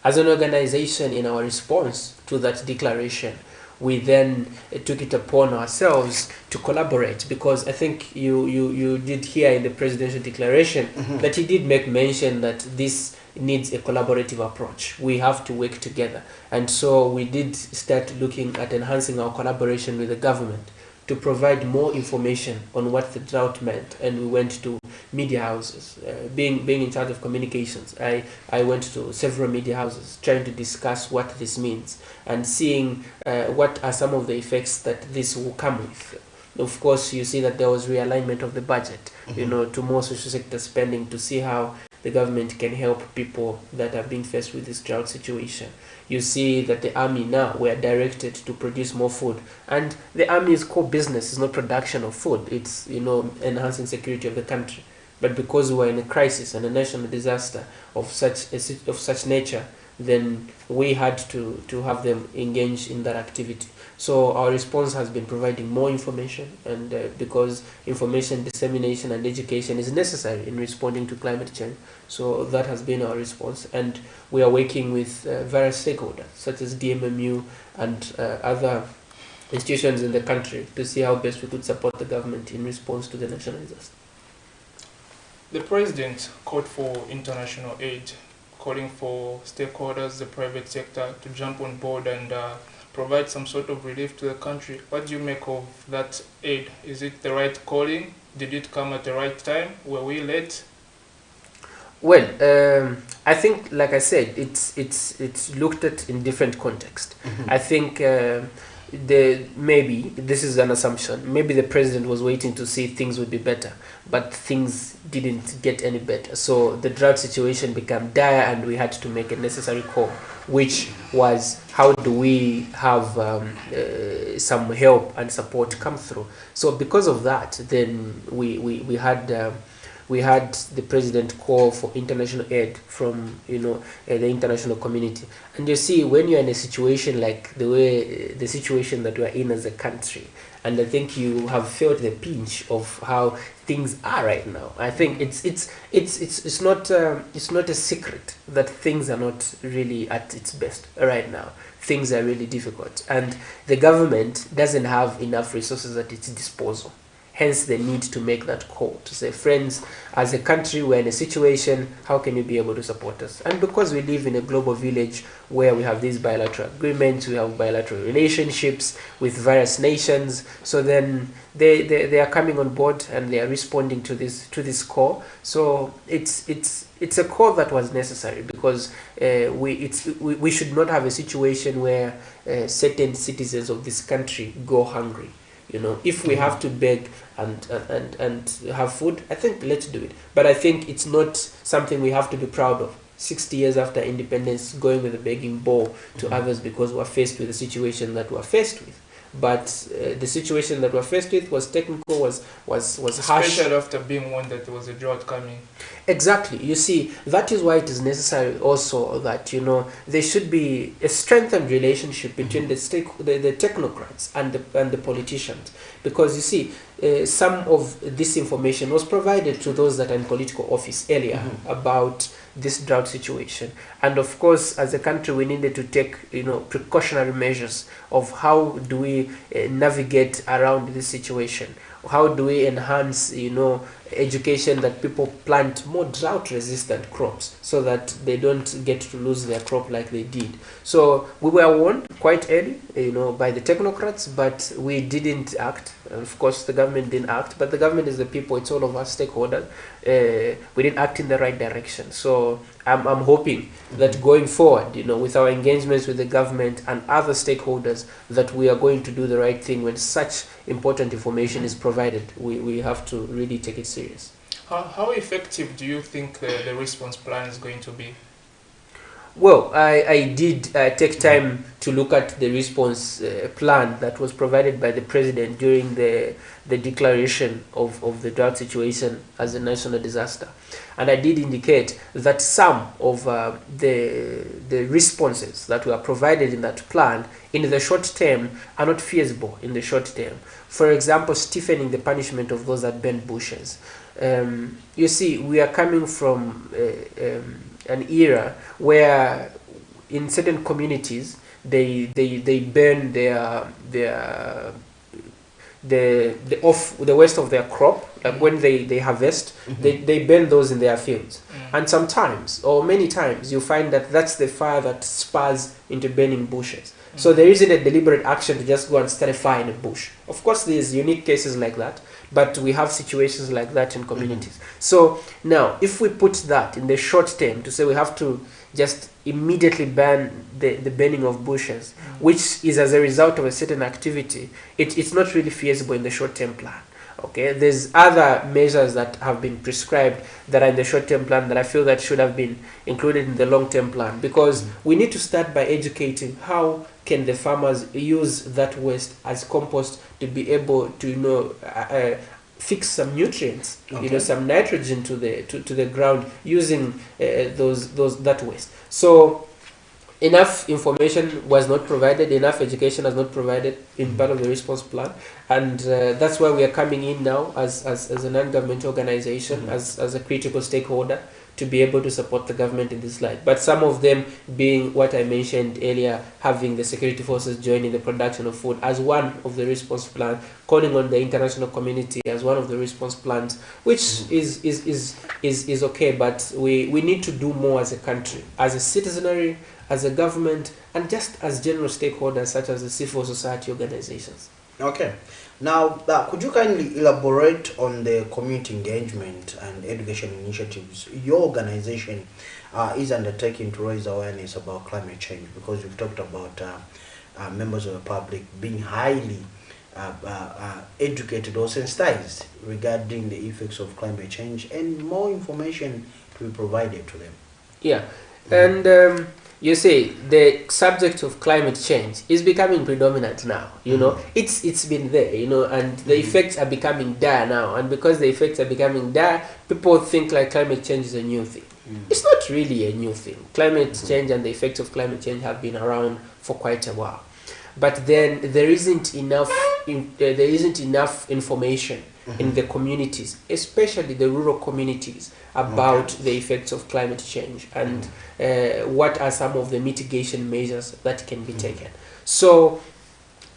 As an organization, in our response to that declaration, we then took it upon ourselves to collaborate, because I think you did hear in the presidential declaration that he did make mention that this needs a collaborative approach. We have to work together. And so we did start looking at enhancing our collaboration with the government to provide more information on what the drought meant. And we went to media houses. Being in charge of communications, I went to several media houses trying to discuss what this means and seeing what are some of the effects that this will come with. Of course, you see that there was realignment of the budget, to more social sector spending to see how the government can help people that are being faced with this drought situation. You see that the army now were directed to produce more food, and the army's core business is not production of food, it's enhancing security of the country. But because we are in a crisis and a national disaster of such nature, then we had to have them engage in that activity. So our response has been providing more information, and because information dissemination and education is necessary in responding to climate change, so that has been our response. And we are working with various stakeholders such as DMMU and other institutions in the country to see how best we could support the government in response to the national disaster. The president called for international aid, calling for stakeholders, the private sector, to jump on board and provide some sort of relief to the country. What do you make of that aid? Is it the right calling? Did it come at the right time? Were we late? Well, I think, like I said, it's looked at in different contexts. I think maybe, this is an assumption, maybe the president was waiting to see things would be better, but things didn't get any better. So the drought situation became dire and we had to make a necessary call, which was, how do we have some help and support come through? So because of that, then we had the president call for international aid from the international community. And you see, when you're in a situation like the situation that we're in as a country, and I think you have felt the pinch of how things are right now. I think it's not a secret that things are not really at its best right now. Things are really difficult, and the government doesn't have enough resources at its disposal. Hence the need to make that call to say, friends, as a country, we're in a situation, how can you be able to support us? And because we live in a global village where we have these bilateral agreements, we have bilateral relationships with various nations, so then they are coming on board and they are responding to this call. So it's a call that was necessary, because we should not have a situation where certain citizens of this country go hungry. If we have to beg and have food, I think let's do it. But I think it's not something we have to be proud of. 60 years after independence, going with a begging bowl to others because we're faced with the situation that we're faced with. but the situation that we're faced with was technical, was harsh. Especially after being warned that there was a drought coming. Exactly. You see, that is why it is necessary also that, you know, there should be a strengthened relationship between the technocrats and the politicians, because you see, some of this information was provided to those that are in political office earlier about this drought situation, and of course, as a country, we needed to take, you know, precautionary measures of how do we navigate around this situation. How do we enhance, you know, education that people plant more drought-resistant crops so that they don't get to lose their crop like they did. So we were warned quite early, you know, by the technocrats, but we didn't act. And of course, the government didn't act, but the government is the people. It's all of us stakeholders. We didn't act in the right direction. So I'm hoping that going forward, you know, with our engagements with the government and other stakeholders, that we are going to do the right thing when such important information is provided. We have to really take it serious. How effective do you think the response plan is going to be? Well, I did take time to look at the response plan that was provided by the president during the declaration of the drought situation as a national disaster. And I did indicate that some of the responses that were provided in that plan in the short term are not feasible in the short term. For example, stiffening the punishment of those that burn bushes. You see, we are coming from an era where in certain communities they burn the waste of their crop, like when they harvest, they burn those in their fields. And sometimes, or many times, you find that that's the fire that spurs into burning bushes. So there isn't a deliberate action to just go and start a fire in a bush. Of course, there's unique cases like that, but we have situations like that in communities. So now, if we put that in the short term to say we have to just immediately ban the burning of bushes, which is as a result of a certain activity, it's not really feasible in the short-term plan. Okay, there's other measures that have been prescribed that are in the short-term plan that I feel that should have been included in the long-term plan, because we need to start by educating how can the farmers use that waste as compost to be able to, you know, fix some nutrients, you know, some nitrogen to the ground using that waste. So enough information was not provided, enough education was not provided in part of the response plan, and that's why we are coming in now as a non-governmental organization, as a critical stakeholder, to be able to support the government in this light. But some of them being what I mentioned earlier, having the security forces join in the production of food as one of the response plan, calling on the international community as one of the response plans, which is okay, but we need to do more as a country, as a citizenry, as a government, and just as general stakeholders such as the civil society organizations. Okay. Now, could you kindly elaborate on the community engagement and education initiatives your organization is undertaking to raise awareness about climate change? Because you've talked about members of the public being highly educated or sensitized regarding the effects of climate change, and more information to be provided to them. Yeah, and you see, the subject of climate change is becoming predominant now. You know, it's been there, you know, and the effects are becoming dire now. And because the effects are becoming dire, people think like climate change is a new thing. It's not really a new thing. Climate change and the effects of climate change have been around for quite a while. But then there isn't enough information in the communities, especially the rural communities, about the effects of climate change and what are some of the mitigation measures that can be taken. So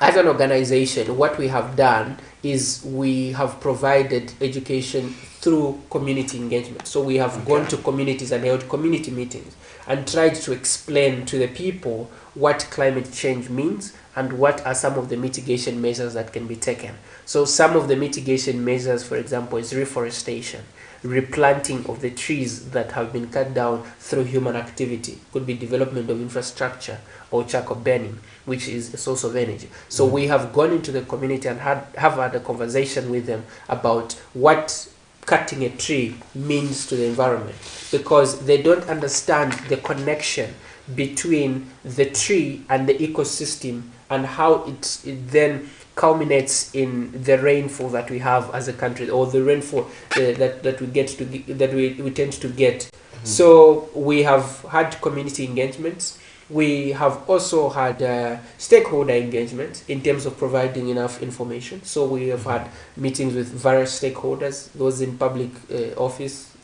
as an organization, what we have done is we have provided education through community engagement. So we have gone to communities and held community meetings and tried to explain to the people what climate change means and what are some of the mitigation measures that can be taken. So some of the mitigation measures, for example, is reforestation, replanting of the trees that have been cut down through human activity. Could be development of infrastructure or charcoal burning, which is a source of energy. So we have gone into the community and have had a conversation with them about what cutting a tree means to the environment, because they don't understand the connection between the tree and the ecosystem and how it then culminates in the rainfall that we have as a country, or the rainfall that we tend to get. So we have had community engagements. We have also had stakeholder engagement in terms of providing enough information. So we have had meetings with various stakeholders, those in public office,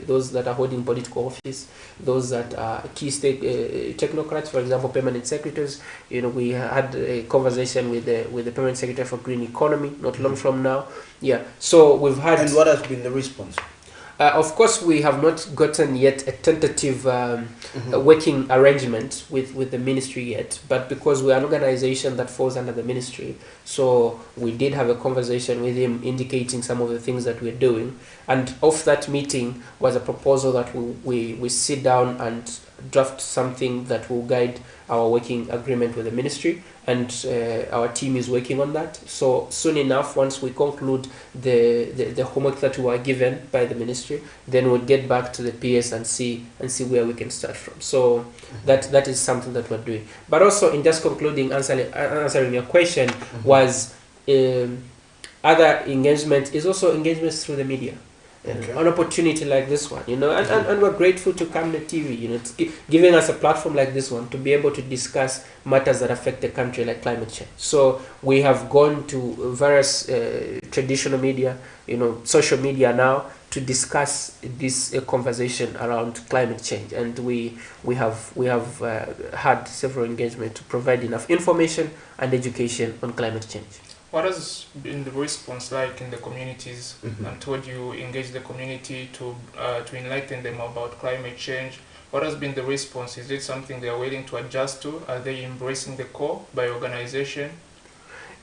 those that are holding political office, those that are key technocrats, for example, permanent secretaries. We had a conversation with the permanent secretary for green economy not long from now. Yeah. So we've had. And what has been the response? Of course, we have not gotten yet a tentative working arrangement with the ministry yet, but because we are an organization that falls under the ministry, so we did have a conversation with him indicating some of the things that we're doing. And off that meeting was a proposal that we sit down and draft something that will guide our working agreement with the ministry, and our team is working on that. So soon enough, once we conclude the homework that we were given by the ministry, then we'll get back to the PS and see where we can start from. So that is something that we're doing. But also, in just concluding, answering your question, was other engagement is also engagements through the media. An opportunity like this one, and we're grateful to Camnet TV, it's giving us a platform like this one to be able to discuss matters that affect the country, like climate change. So we have gone to various traditional media, social media now, to discuss this conversation around climate change, and we have had several engagements to provide enough information and education on climate change. What has been the response like in the communities, and told you engage the community to enlighten them about climate change? What has been the response? Is it something they are willing to adjust to? Are they embracing the core by organization?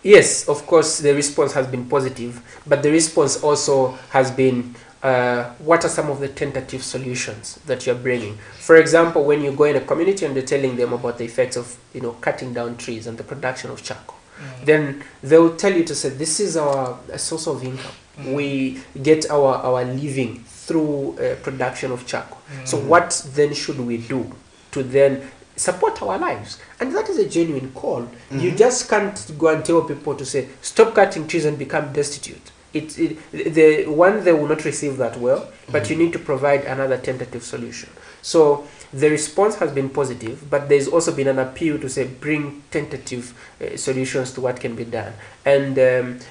Yes, of course, the response has been positive, but the response also has been, what are some of the tentative solutions that you're bringing? For example, when you go in a community and they're telling them about the effects of cutting down trees and the production of charcoal, then they will tell you to say, this is our source of income. We get our living through production of charcoal. So what then should we do to then support our lives? And that is a genuine call. You just can't go and tell people to say, stop cutting trees and become destitute. They will not receive that well, but you need to provide another tentative solution. So the response has been positive, but there's also been an appeal to say, bring tentative solutions to what can be done. And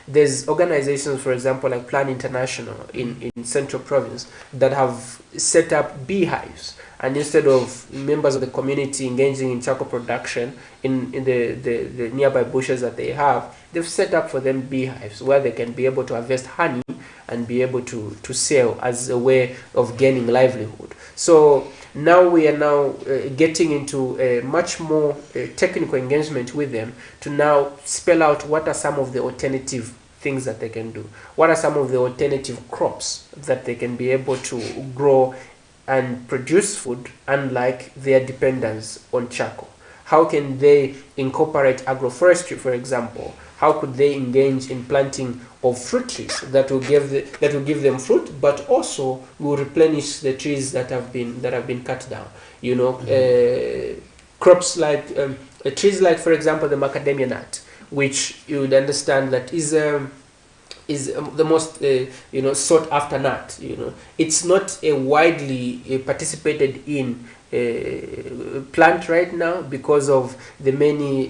there's organizations, for example, like Plan International in Central Province, that have set up beehives. And instead of members of the community engaging in charcoal production in the nearby bushes that they have, they've set up for them beehives where they can be able to harvest honey and be able to sell as a way of gaining livelihood. So now we are getting into a much more technical engagement with them to now spell out what are some of the alternative things that they can do. What are some of the alternative crops that they can be able to grow and produce food, unlike their dependence on charcoal? How can they incorporate agroforestry, for example? How could they engage in planting of fruit trees that will give them fruit, but also will replenish the trees that have been cut down? Crops like trees like, for example, the macadamia nut, which you would understand that is the most sought after nut. It's not a widely participated in plant right now because of the many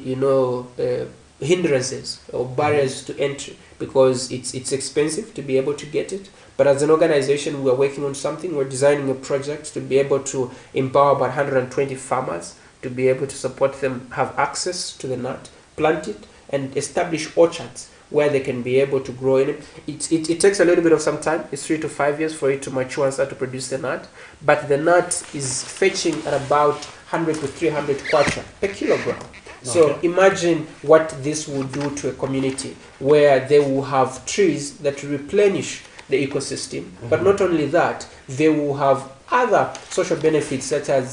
hindrances or barriers to entry, because it's expensive to be able to get it. But as an organization, we are working on something. We're designing a project to be able to empower about 120 farmers to be able to support them have access to the nut, plant it, and establish orchards where they can be able to grow in it. It takes a little bit of some time. It's 3 to 5 years for it to mature and start to produce the nut. But the nut is fetching at about 100 to 300 kwacha per kilogram. So imagine what this will do to a community where they will have trees that replenish the ecosystem. But not only that, they will have other social benefits, such as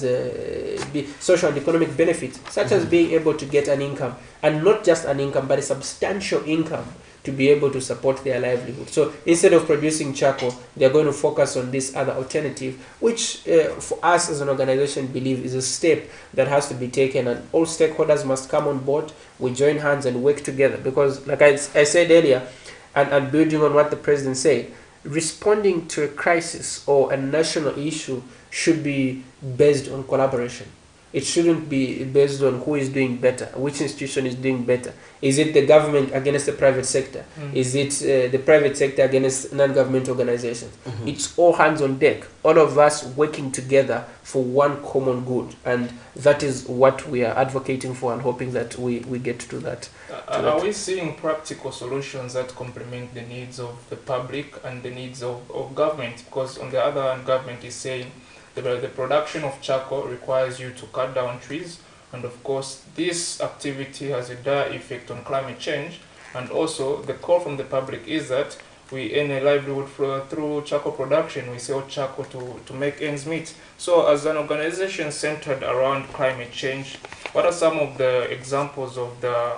social and economic benefits, such as being able to get an income, and not just an income, but a substantial income, to be able to support their livelihood. So instead of producing charcoal, they're going to focus on this other alternative, which for us as an organization believe is a step that has to be taken, and all stakeholders must come on board. We join hands and work together, because like I said earlier, and building on what the president said, responding to a crisis or a national issue should be based on collaboration. It shouldn't be based on who is doing better, which institution is doing better. Is it the government against the private sector? Is it the private sector against non-government organizations? It's all hands on deck, all of us working together for one common good. And that is what we are advocating for and hoping that we get to that. Are we seeing practical solutions that complement the needs of the public and the needs of government? Because on the other hand, government is saying the production of charcoal requires you to cut down trees, and of course this activity has a dire effect on climate change. And also the call from the public is that we earn a livelihood through charcoal production. We sell charcoal to make ends meet. So as an organization centered around climate change, what are some of the examples of the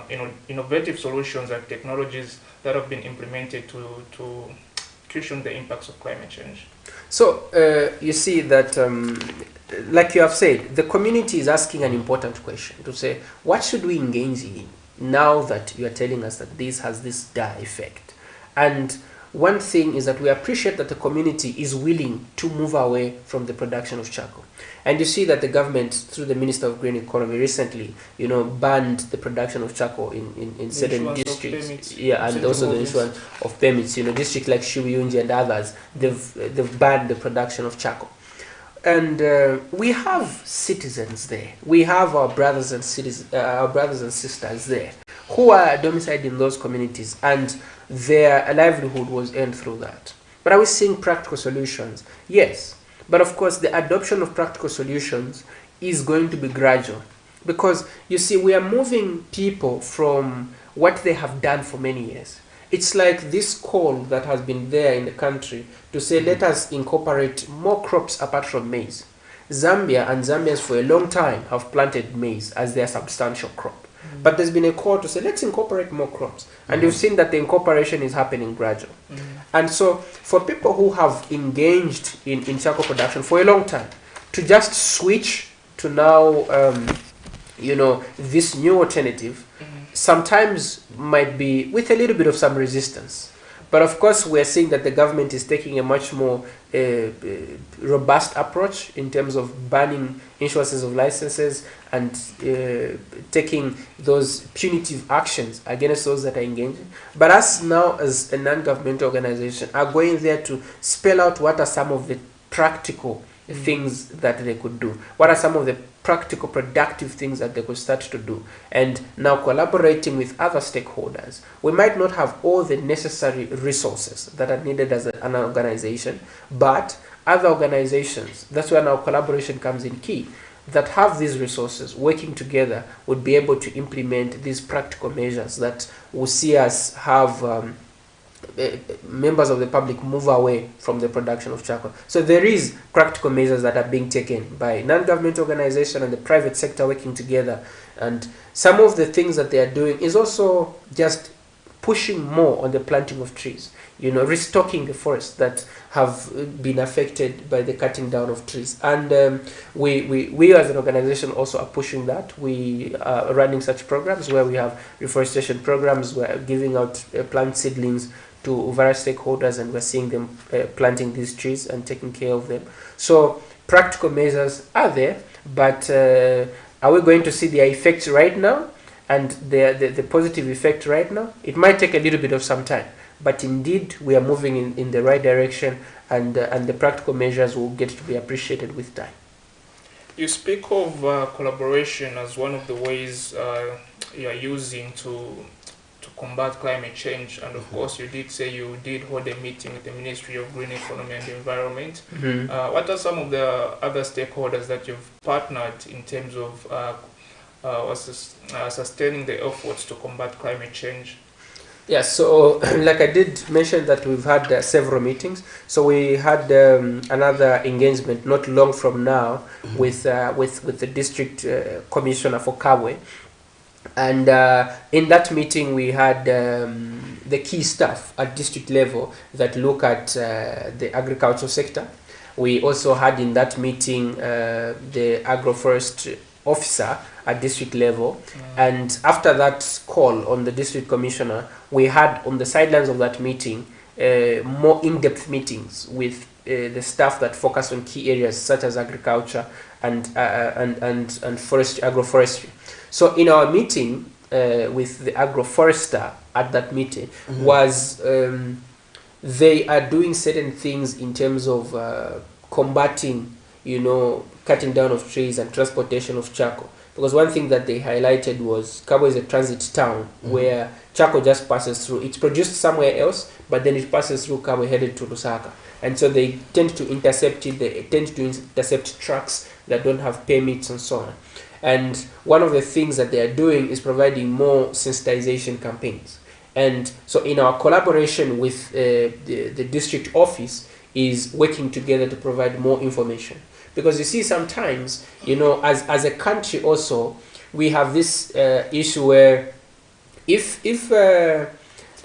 innovative solutions and technologies that have been implemented to cushion the impacts of climate change? So you see that, like you have said, the community is asking an important question to say, what should we engage in now that you are telling us that this has this dire effect? And one thing is that we appreciate that the community is willing to move away from the production of charcoal. And you see that the government, through the Minister of Green Economy, recently, banned the production of charcoal in certain districts. Yeah, and also the issuance of permits. Districts like Shibuyunji and others, they've banned the production of charcoal. And we have citizens there. We have our brothers and sisters there who are domiciled in those communities, and their livelihood was earned through that. But are we seeing practical solutions? Yes. But of course, the adoption of practical solutions is going to be gradual, because you see, we are moving people from what they have done for many years. It's like this call that has been there in the country to say, let us incorporate more crops apart from maize. Zambia and Zambians for a long time have planted maize as their substantial crop. But there's been a call to say, let's incorporate more crops. And you've seen that the incorporation is happening gradually. And so for people who have engaged in charcoal production for a long time, to just switch to now, this new alternative, sometimes might be with a little bit of some resistance. But of course, we're seeing that the government is taking a much more robust approach in terms of banning issuances of licenses and taking those punitive actions against those that are engaging. But us now, as a non-governmental organization, are going there to spell out what are some of the practical things that they could do. What are some of the practical, productive things that they could start to do? And now collaborating with other stakeholders. We might not have all the necessary resources that are needed as an organization, but other organizations, that's where now collaboration comes in key, that have these resources working together would be able to implement these practical measures that will see us have members of the public move away from the production of charcoal. So there is practical measures that are being taken by non-government organizations and the private sector working together. And some of the things that they are doing is also just pushing more on the planting of trees, restocking the forests that have been affected by the cutting down of trees. And we as an organization also are pushing that. We are running such programs where we have reforestation programs, we're giving out plant seedlings to various stakeholders, and we're seeing them planting these trees and taking care of them. So practical measures are there, but are we going to see their effects right now and the positive effect right now? It might take a little bit of some time, but indeed we are moving in the right direction, and the practical measures will get to be appreciated with time. You speak of collaboration as one of the ways you are using to combat climate change, and of course you did say you did hold a meeting with the Ministry of Green Economy and Environment. What are some of the other stakeholders that you've partnered in terms of sustaining the efforts to combat climate change? Yeah, so like I did mention that we've had several meetings. So we had another engagement not long from now with the district commissioner for Kabwe. And in that meeting, we had the key staff at district level that look at the agricultural sector. We also had in that meeting the agroforestry officer at district level, and after that call on the district commissioner, we had on the sidelines of that meeting more in-depth meetings with the staff that focus on key areas such as agriculture and forestry, agroforestry. So in our meeting with the agroforester at that meeting was they are doing certain things in terms of combating, cutting down of trees and transportation of charcoal. Because one thing that they highlighted was Cabo is a transit town where charcoal just passes through. It's produced somewhere else, but then it passes through Cabo headed to Lusaka. And so they tend to intercept it. They tend to intercept trucks that don't have permits and so on. And one of the things that they are doing is providing more sensitization campaigns. And so in our collaboration with the district office is working together to provide more information. Because you see sometimes, as a country also, we have this issue where if a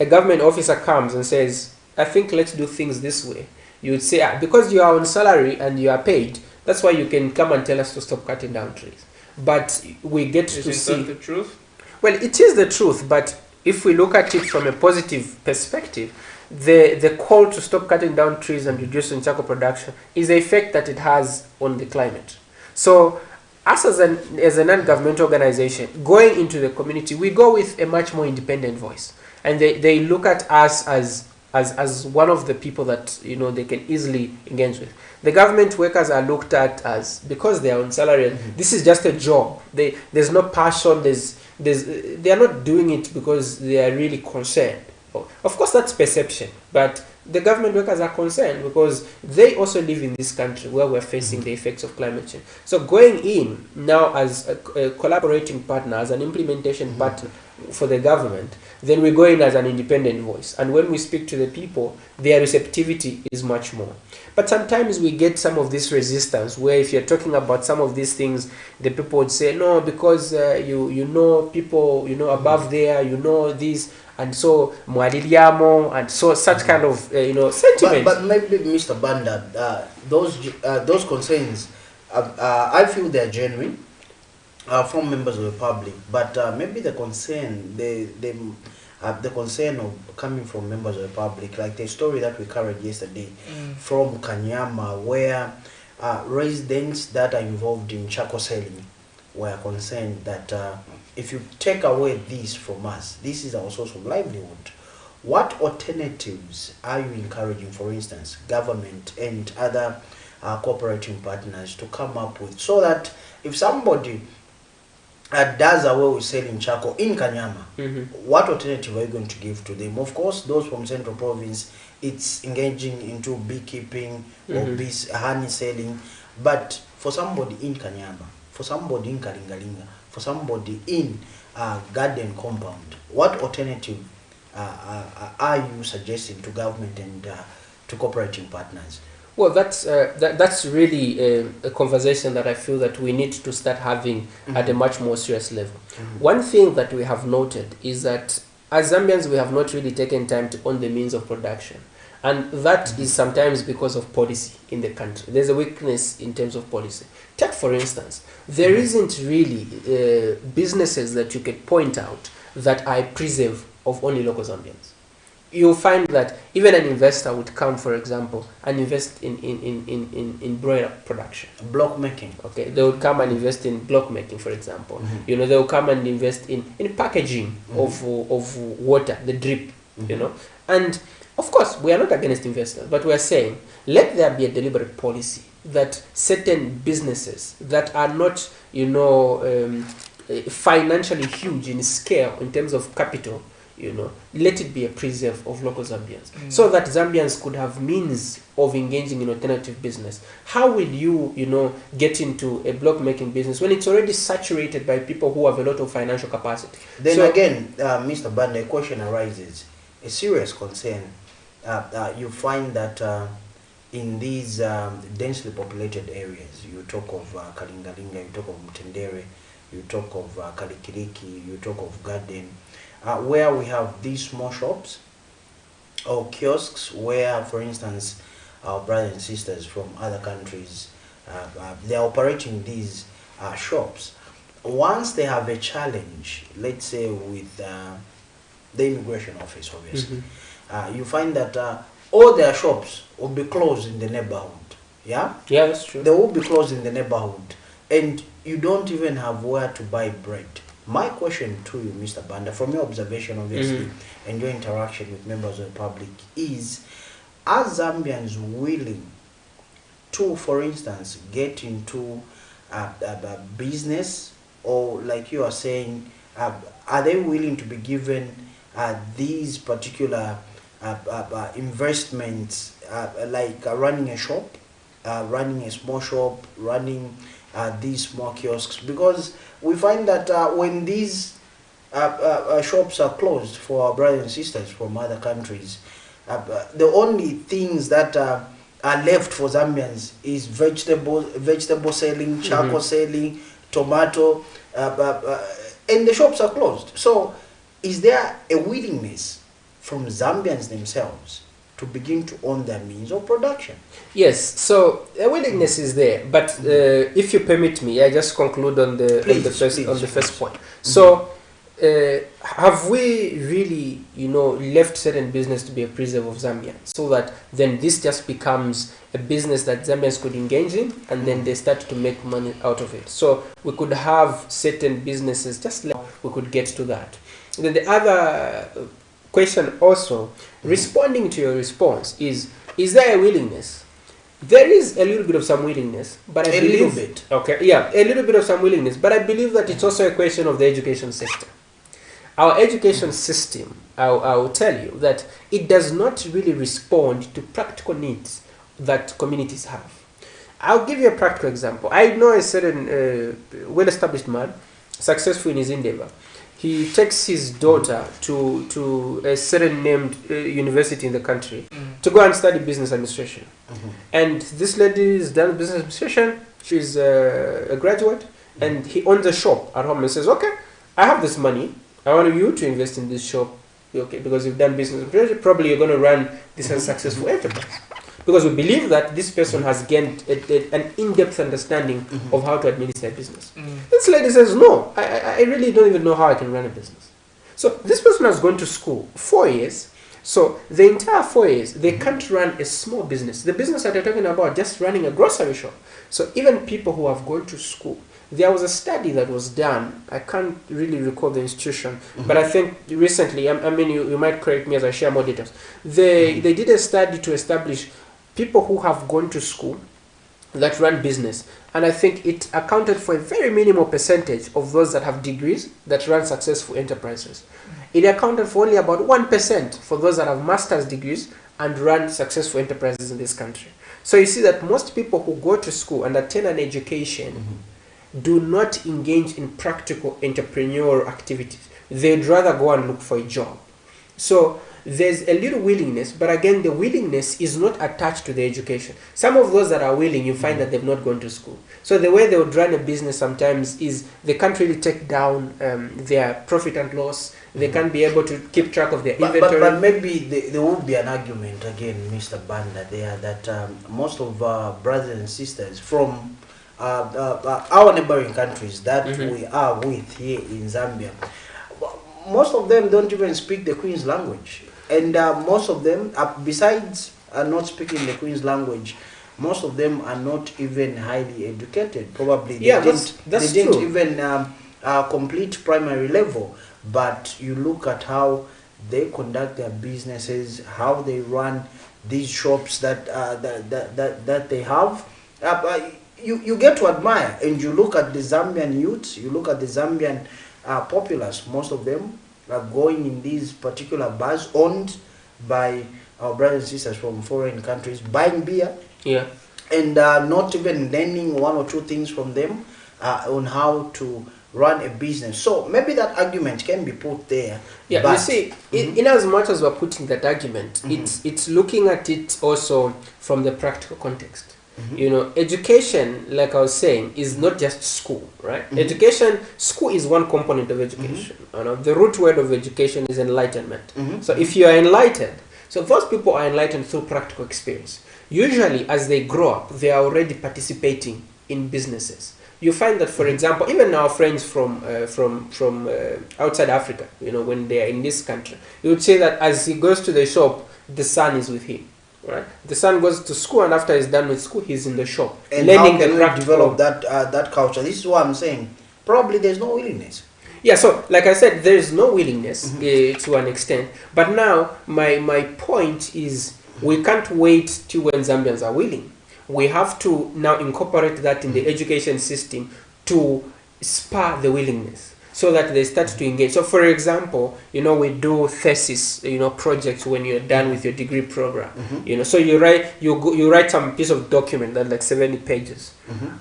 government officer comes and says, I think let's do things this way, you would say, because you are on salary and you are paid, that's why you can come and tell us to stop cutting down trees. But we get to see... Isn't that the truth? Well, it is the truth, but if we look at it from a positive perspective, the call to stop cutting down trees and reducing charcoal production is the effect that it has on the climate. So us as a non-governmental organization, going into the community, we go with a much more independent voice. And they look at us as one of the people that they can easily engage with. The government workers are looked at as, because they are on salary, this is just a job. There's no passion, they are not doing it because they are really concerned. Of course, that's perception, but the government workers are concerned because they also live in this country where we're facing the effects of climate change. So going in now as a collaborating partner, as an implementation partner for the government, then we go in as an independent voice. And when we speak to the people, their receptivity is much more. But sometimes we get some of this resistance where if you're talking about some of these things, the people would say, no, because you know people, above there, this, and so Mwadiliamo, and so such kind of sentiment. But maybe, Mr. Banda, those concerns, I feel they're genuine from members of the public, but maybe the concern, the concern of coming from members of the public, like the story that we carried yesterday from Kanyama, where residents that are involved in charcoal selling were concerned that if you take away this from us, this is our source of livelihood. What alternatives are you encouraging, for instance, government and other cooperating partners to come up with, so that if somebody does away with selling charcoal in Kanyama, what alternative are you going to give to them? Of course, those from Central Province, it's engaging into beekeeping or honey selling, but for somebody in Kanyama, for somebody in Kalingalinga, for somebody in garden compound, what alternative are you suggesting to government and to cooperating partners? Well, that's really a conversation that I feel that we need to start having at a much more serious level. One thing that we have noted is that as Zambians, we have not really taken time to own the means of production. And that is sometimes because of policy in the country. There's a weakness in terms of policy. Take, for instance, there isn't really businesses that you can point out that are preserve of only local Zambians. You'll find that even an investor would come, for example, and invest in broiler production. Block making. Okay, they would come and invest in block making, for example. They will come and invest in packaging of water, the drip, And of course, we are not against investors, but we are saying, let there be a deliberate policy that certain businesses that are not, financially huge in scale in terms of capital, let it be a preserve of local Zambians, so that Zambians could have means of engaging in alternative business. How will you, get into a block making business when it's already saturated by people who have a lot of financial capacity? Then again, Mr. Banda, a question arises, a serious concern. You find that in these densely populated areas, you talk of Kalingalinga, you talk of Mtendere, you talk of Kalikiriki, you talk of Garden, where we have these small shops, or kiosks where, for instance, our brothers and sisters from other countries, they are operating these shops. Once they have a challenge, let's say with the immigration office, obviously, you find that all their shops will be closed in the neighborhood. Yeah? Yeah, that's true. They will be closed in the neighborhood. And you don't even have where to buy bread. My question to you, Mr. Banda, from your observation, obviously, and your interaction with members of the public is, are Zambians willing to, for instance, get into a business, or like you are saying, are they willing to be given these particular investments, like running a shop, running a small shop, running these small kiosks? Because we find that when these shops are closed for our brothers and sisters from other countries, the only things that are left for Zambians is vegetable selling, charcoal selling, tomato, and the shops are closed. So is there a willingness from Zambians themselves to begin to own their means of production? Yes, so a willingness is there, but if you permit me, I just conclude on the first point. So, have we really, left certain business to be a preserve of Zambia, so that then this just becomes a business that Zambians could engage in, and then they start to make money out of it? So we could have certain businesses, just like we could get to that. Then the other question also, responding to your response, is there a willingness? There is a little bit of some willingness, but I believe... A little bit. Okay, yeah, a little bit of some willingness, but I believe that it's also a question of the education sector. Our education system, I will tell you that it does not really respond to practical needs that communities have. I'll give you a practical example. I know a certain well-established man, successful in his endeavor. He takes his daughter to a certain named university in the country to go and study business administration. And this lady is done business administration. She's a graduate, and he owns a shop at home and says, okay, I have this money. I want you to invest in this shop, okay, because you've done business administration. Probably you're going to run this as a successful enterprise. Because we believe that this person has gained an in-depth understanding of how to administer a business. This lady says, no, I really don't even know how I can run a business. So this person has gone to school 4 years. So the entire 4 years, they can't run a small business. The business that they're talking about, just running a grocery shop. So even people who have gone to school, there was a study that was done. I can't really recall the institution, but I think recently, I mean, you might correct me as I share more details. They did a study to establish people who have gone to school that run business, and I think it accounted for a very minimal percentage of those that have degrees that run successful enterprises. It accounted for only about 1% for those that have master's degrees and run successful enterprises in this country. So you see that most people who go to school and attend an education do not engage in practical entrepreneurial activities. They'd rather go and look for a job. So there's a little willingness, but again, the willingness is not attached to the education. Some of those that are willing, you find that they've not gone to school. So the way they would run a business sometimes is they can't really take down their profit and loss. They can't be able to keep track of their inventory. But maybe there would be an argument again, Mr. Banda, there that most of our brothers and sisters from our neighboring countries that we are with here in Zambia, most of them don't even speak the Queen's language. And most of them, besides not speaking the Queen's language, most of them are not even highly educated. Probably they didn't even complete primary level. But you look at how they conduct their businesses, how they run these shops that they have. You get to admire, and you look at the Zambian youths, you look at the Zambian populace. Most of them are going in these particular bars owned by our brothers and sisters from foreign countries, buying beer, and not even learning one or two things from them on how to run a business. So maybe that argument can be put there. Yeah, but you see, in as much as we're putting that argument, it's looking at it also from the practical context. You know, education, like I was saying, is not just school, right? Education, school is one component of education. You know, the root word of education is enlightenment. So if you are enlightened, So those people are enlightened through practical experience. Usually, as they grow up, they are already participating in businesses. You find that, for example, even our friends from outside Africa, when they are in this country, you would say that as he goes to the shop, the son is with him. Right? The son goes to school, and after he's done with school, he's in the shop and learning how can the we practical. develop that culture? This is what I'm saying. Probably there's no willingness. Yeah, so like I said, there is no willingness to an extent. But now my point is we can't wait till when Zambians are willing. We have to now incorporate that in the education system to spur the willingness so that they start to engage. So for example, we do thesis, projects when you're done with your degree program. So you write some piece of document that's like 70 pages.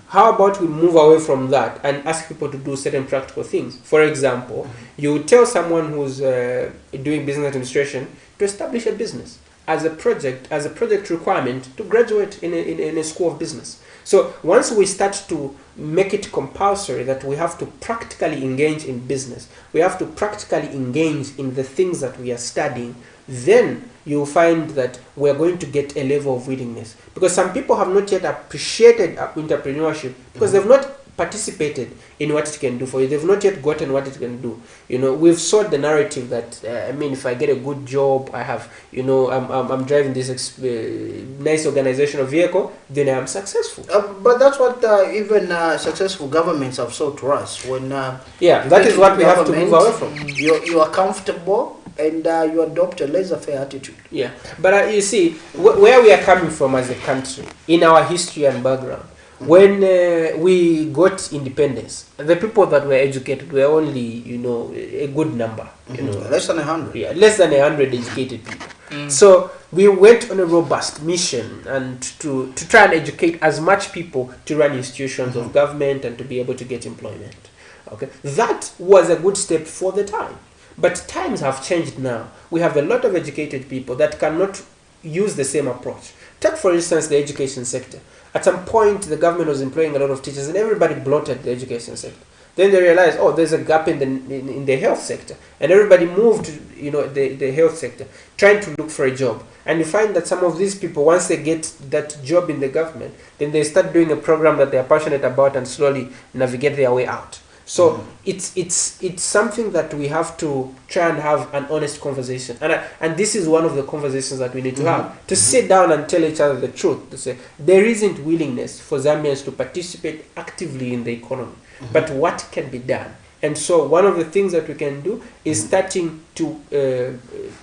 How about we move away from that and ask people to do certain practical things? For example, you tell someone who's doing business administration to establish a business as a project requirement to graduate in a school of business. So once we start to make it compulsory that we have to practically engage in business, we have to practically engage in the things that we are studying, then you'll find that we're going to get a level of willingness. Because some people have not yet appreciated entrepreneurship because they've not participated in what it can do for you. They've not yet gotten what it can do. We've sold the narrative that if I get a good job, I have, I'm driving this nice organizational vehicle, then I'm successful. But that's what even successful governments have sold to us. When that is what we have to move away from. You are comfortable and you adopt a laissez-faire attitude. Yeah, but you see where we are coming from as a country in our history and background. When we got independence, the people that were educated were only, a good number. Less than 100. Yeah, less than 100 educated people. So we went on a robust mission and to try and educate as much people to run institutions of government and to be able to get employment. Okay, that was a good step for the time. But times have changed now. We have a lot of educated people that cannot use the same approach. Take, for instance, the education sector. At some point, the government was employing a lot of teachers, and everybody bloated the education sector. Then they realized, there's a gap in the health sector, and everybody moved to the health sector, trying to look for a job. And you find that some of these people, once they get that job in the government, then they start doing a program that they are passionate about and slowly navigate their way out. So it's something that we have to try and have an honest conversation, and this is one of the conversations that we need to have, to sit down and tell each other the truth, to say there isn't willingness for Zambians to participate actively in the economy, but what can be done? And so one of the things that we can do is starting to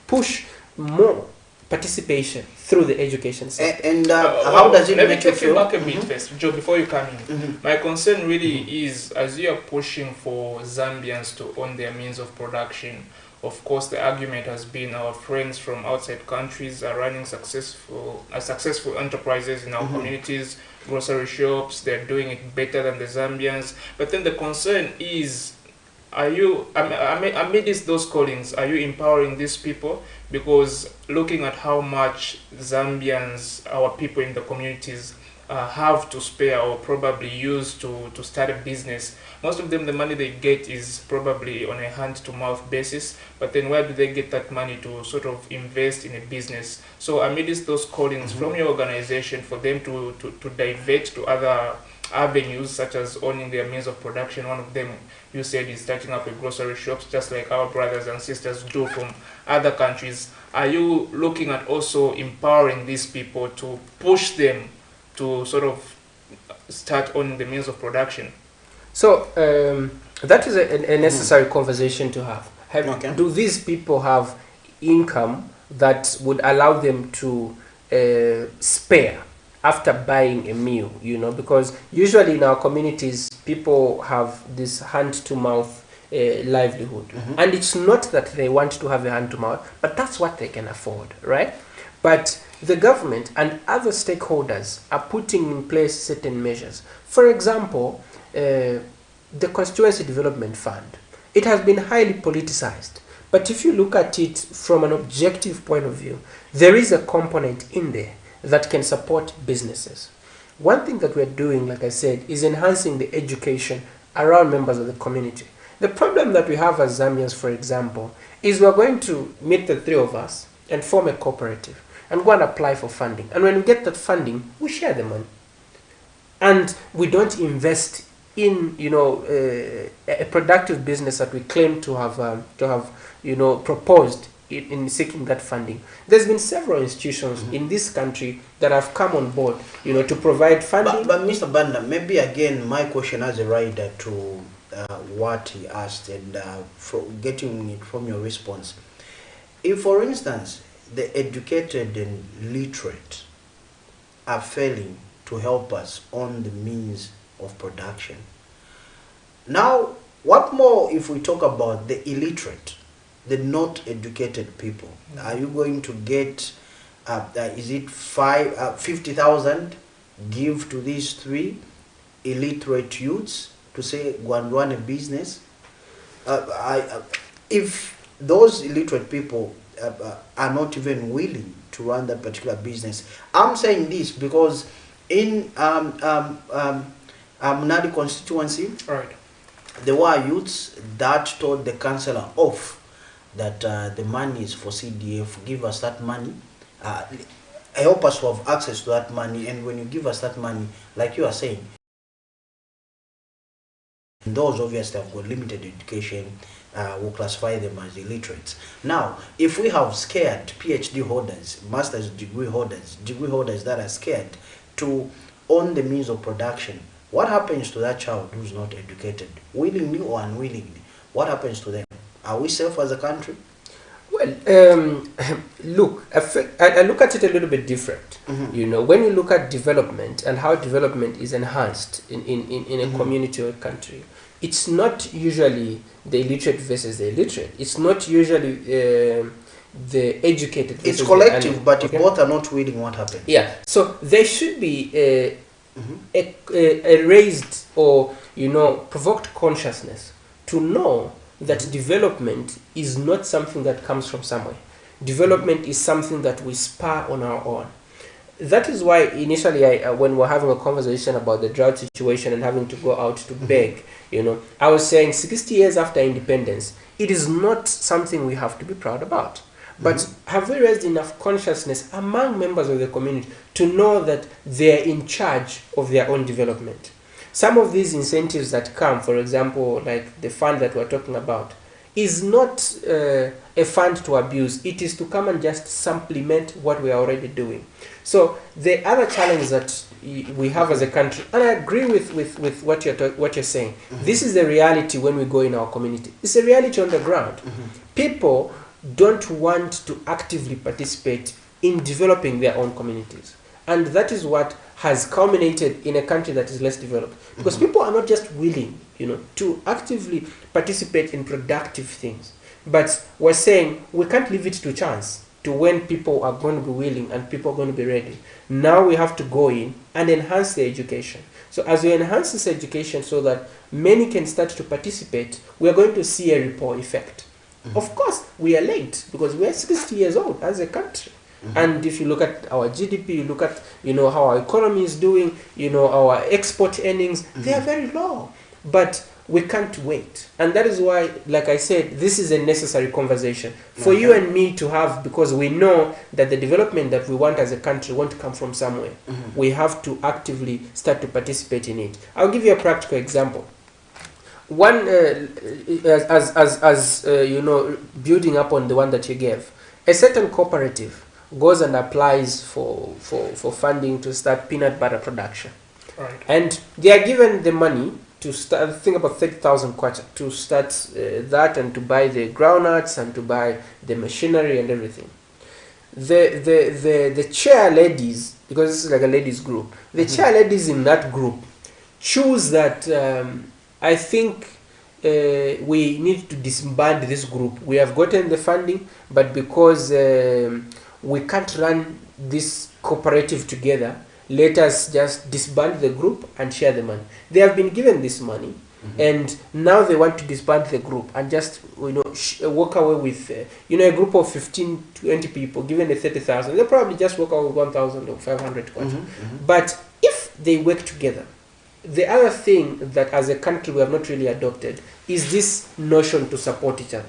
push more participation through the education sector. And how does it let make me you take you feel? back a bit first, Joe, before you come in. My concern really is, as you are pushing for Zambians to own their means of production, of course the argument has been our friends from outside countries are running successful enterprises in our communities, grocery shops, they're doing it better than the Zambians. But then the concern is, are you, amidst those callings, are you empowering these people? Because looking at how much Zambians, our people in the communities, have to spare or probably use to start a business, most of them, the money they get is probably on a hand-to-mouth basis, but then where do they get that money to sort of invest in a business? So amidst those callings from your organization for them to divert to other avenues, such as owning their means of production, one of them you said is starting up a grocery shops, just like our brothers and sisters do from other countries. Are you looking at also empowering these people to push them to sort of start owning the means of production? So that is a necessary conversation to have. Do these people have income that would allow them to spare after buying a meal, because usually in our communities people have this hand-to-mouth livelihood, and it's not that they want to have a hand-to-mouth, but that's what they can afford, right? But the government and other stakeholders are putting in place certain measures. For example, the Constituency Development Fund, it has been highly politicized, but if you look at it from an objective point of view, there is a component in there that can support businesses. One thing that we're doing, like I said, is enhancing the education around members of the community. The problem that we have as Zambians, for example, is we're going to meet the three of us and form a cooperative and go and apply for funding. And when we get that funding, we share the money. And we don't invest in, a productive business that we claim to have proposed in seeking that funding. There's been several institutions in this country that have come on board, to provide funding. But Mr. Banda, maybe again, my question as a rider to what he asked and getting it from your response. If, for instance, the educated and literate are failing to help us on the means of production, now what more if we talk about the illiterate, the not educated people? Are you going to get, is it 50,000 give to these 3 illiterate youths to say go and run a business? If those illiterate people are not even willing to run that particular business, I'm saying this because in Munadi constituency, right, there were youths that told the councillor off that the money is for CDF, give us that money, help us to have access to that money, and when you give us that money, like you are saying, those obviously have got limited education, we'll classify them as illiterates. Now, if we have scared PhD holders, master's degree holders that are scared to own the means of production, what happens to that child who's not educated, willingly or unwillingly? What happens to them? Are we safe as a country? Well, look, I look at it a little bit different. When you look at development and how development is enhanced in a community or a country, it's not usually the illiterate versus the illiterate. It's not usually the educated versus it's collective, the but if both are not willing, what happens? Yeah, so there should be a raised or provoked consciousness to know that development is not something that comes from somewhere. Development is something that we spur on our own. That is why initially, when we're having a conversation about the drought situation and having to go out to beg, I was saying 60 years after independence, it is not something we have to be proud about. But have we raised enough consciousness among members of the community to know that they're in charge of their own development? Some of these incentives that come, for example, like the fund that we're talking about, is not a fund to abuse. It is to come and just supplement what we are already doing. So the other challenge that we have as a country, and I agree with what you're saying, this is the reality when we go in our community. It's a reality on the ground. People don't want to actively participate in developing their own communities. And that is what has culminated in a country that is less developed. Because people are not just willing, to actively participate in productive things. But we're saying we can't leave it to chance, to when people are going to be willing and people are going to be ready. Now we have to go in and enhance the education. So as we enhance this education so that many can start to participate, we are going to see a ripple effect. Of course, we are late because we are 60 years old as a country. And if you look at our GDP, you look at how our economy is doing, our export earnings, they are very low. But we can't wait. And that is why, like I said, this is a necessary conversation for you and me to have, because we know that the development that we want as a country won't come from somewhere. We have to actively start to participate in it. I'll give you a practical example. One, building up on the one that you gave, a certain cooperative goes and applies for funding to start peanut butter production. Right. And they are given the money to start, think about 30,000 kwacha, to start that and to buy the groundnuts and to buy the machinery and everything. The chair ladies, because this is like a ladies group, the chair ladies in that group choose that I think we need to disband this group. We have gotten the funding, but because we can't run this cooperative together, let us just disband the group and share the money. They have been given this money, and now they want to disband the group and just walk away with a group of 15, 20 people given the 30,000. They'll probably just walk away with 1,000 or 500. But if they work together, the other thing that as a country we have not really adopted is this notion to support each other.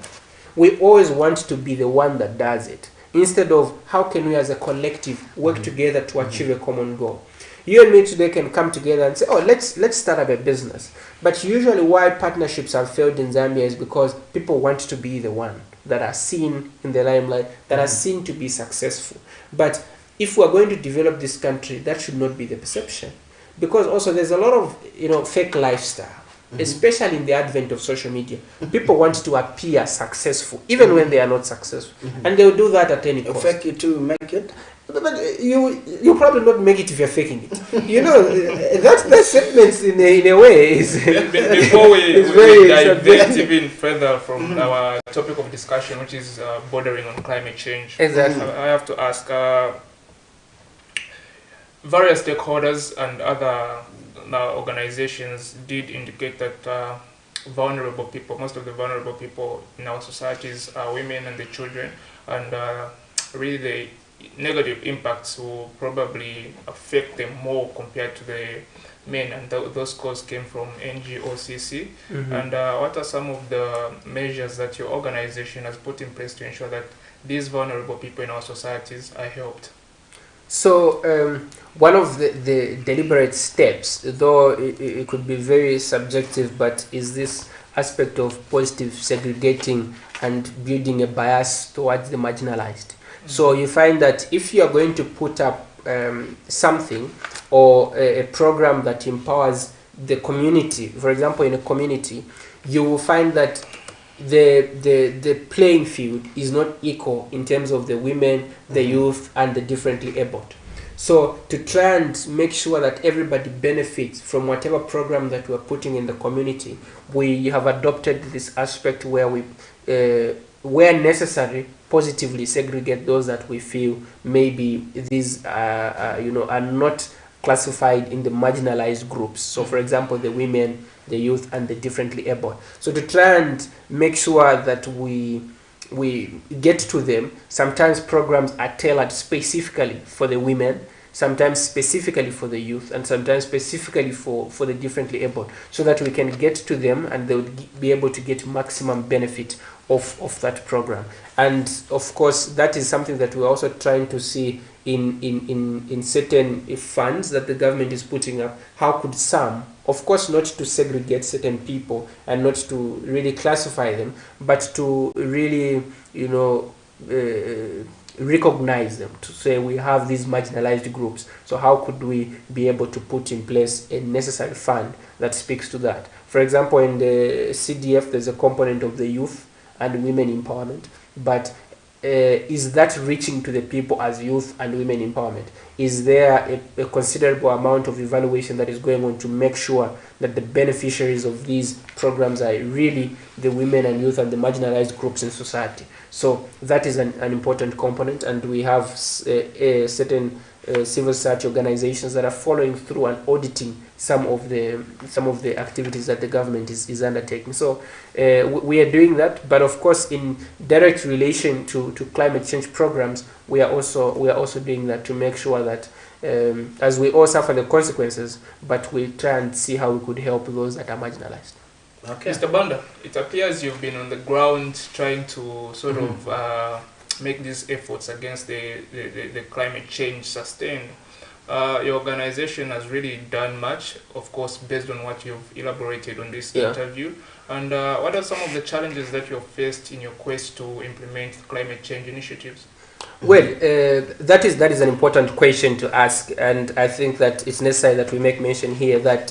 We always want to be the one that does it. instead of how can we as a collective work together to achieve a common goal. You and me today can come together and say, oh, let's start up a business. But usually why partnerships have failed in Zambia is because people want to be the one that are seen in the limelight, that are seen to be successful. But if we're going to develop this country, that should not be the perception. Because also there's a lot of fake lifestyle, especially in the advent of social media. People want to appear successful, even when they are not successful. And they'll do that at any cost. Fake it to make it? But you probably not make it if you're faking it. That statement in a way is before we dive even further from our topic of discussion, which is bordering on climate change. Exactly. I have to ask various stakeholders and other organizations did indicate that vulnerable people, most of the vulnerable people in our societies are women and the children, and really the negative impacts will probably affect them more compared to the men, and those calls came from NGOCC. And what are some of the measures that your organization has put in place to ensure that these vulnerable people in our societies are helped? So one of the deliberate steps, though it could be very subjective, but is this aspect of positive segregating and building a bias towards the marginalized. So you find that if you are going to put up something or a program that empowers the community, for example, in a community, you will find that the playing field is not equal in terms of the women, the youth, and the differently abled. So to try and make sure that everybody benefits from whatever program that we're putting in the community, we have adopted this aspect where we, where necessary, positively segregate those that we feel maybe these are not classified in the marginalized groups. So for example, the women, the youth, and the differently able. So to try and make sure that we get to them, sometimes programs are tailored specifically for the women, sometimes specifically for the youth, and sometimes specifically for the differently able, so that we can get to them and they would be able to get maximum benefit of that program. And of course, that is something that we're also trying to see in certain funds that the government is putting up. How could some, of course not to segregate certain people and not to really classify them, but to really recognize them, to say we have these marginalized groups, so how could we be able to put in place a necessary fund that speaks to that? For example, in the CDF there's a component of the youth and women empowerment, but is that reaching to the people as youth and women empowerment? Is there a considerable amount of evaluation that is going on to make sure that the beneficiaries of these programs are really the women and youth and the marginalized groups in society? So that is an important component, and we have certain civil society organizations that are following through and auditing some of the activities that the government is undertaking. So we are doing that, but of course in direct relation to climate change programs, we are also doing that to make sure that as we all suffer the consequences, but we try and see how we could help those that are marginalized. Okay. Mr. Banda, it appears you've been on the ground trying to sort of make these efforts against the climate change sustained. Your organization has really done much, of course, based on what you've elaborated on this interview. And what are some of the challenges that you've faced in your quest to implement climate change initiatives? Well, that is an important question to ask, and I think that it's necessary that we make mention here that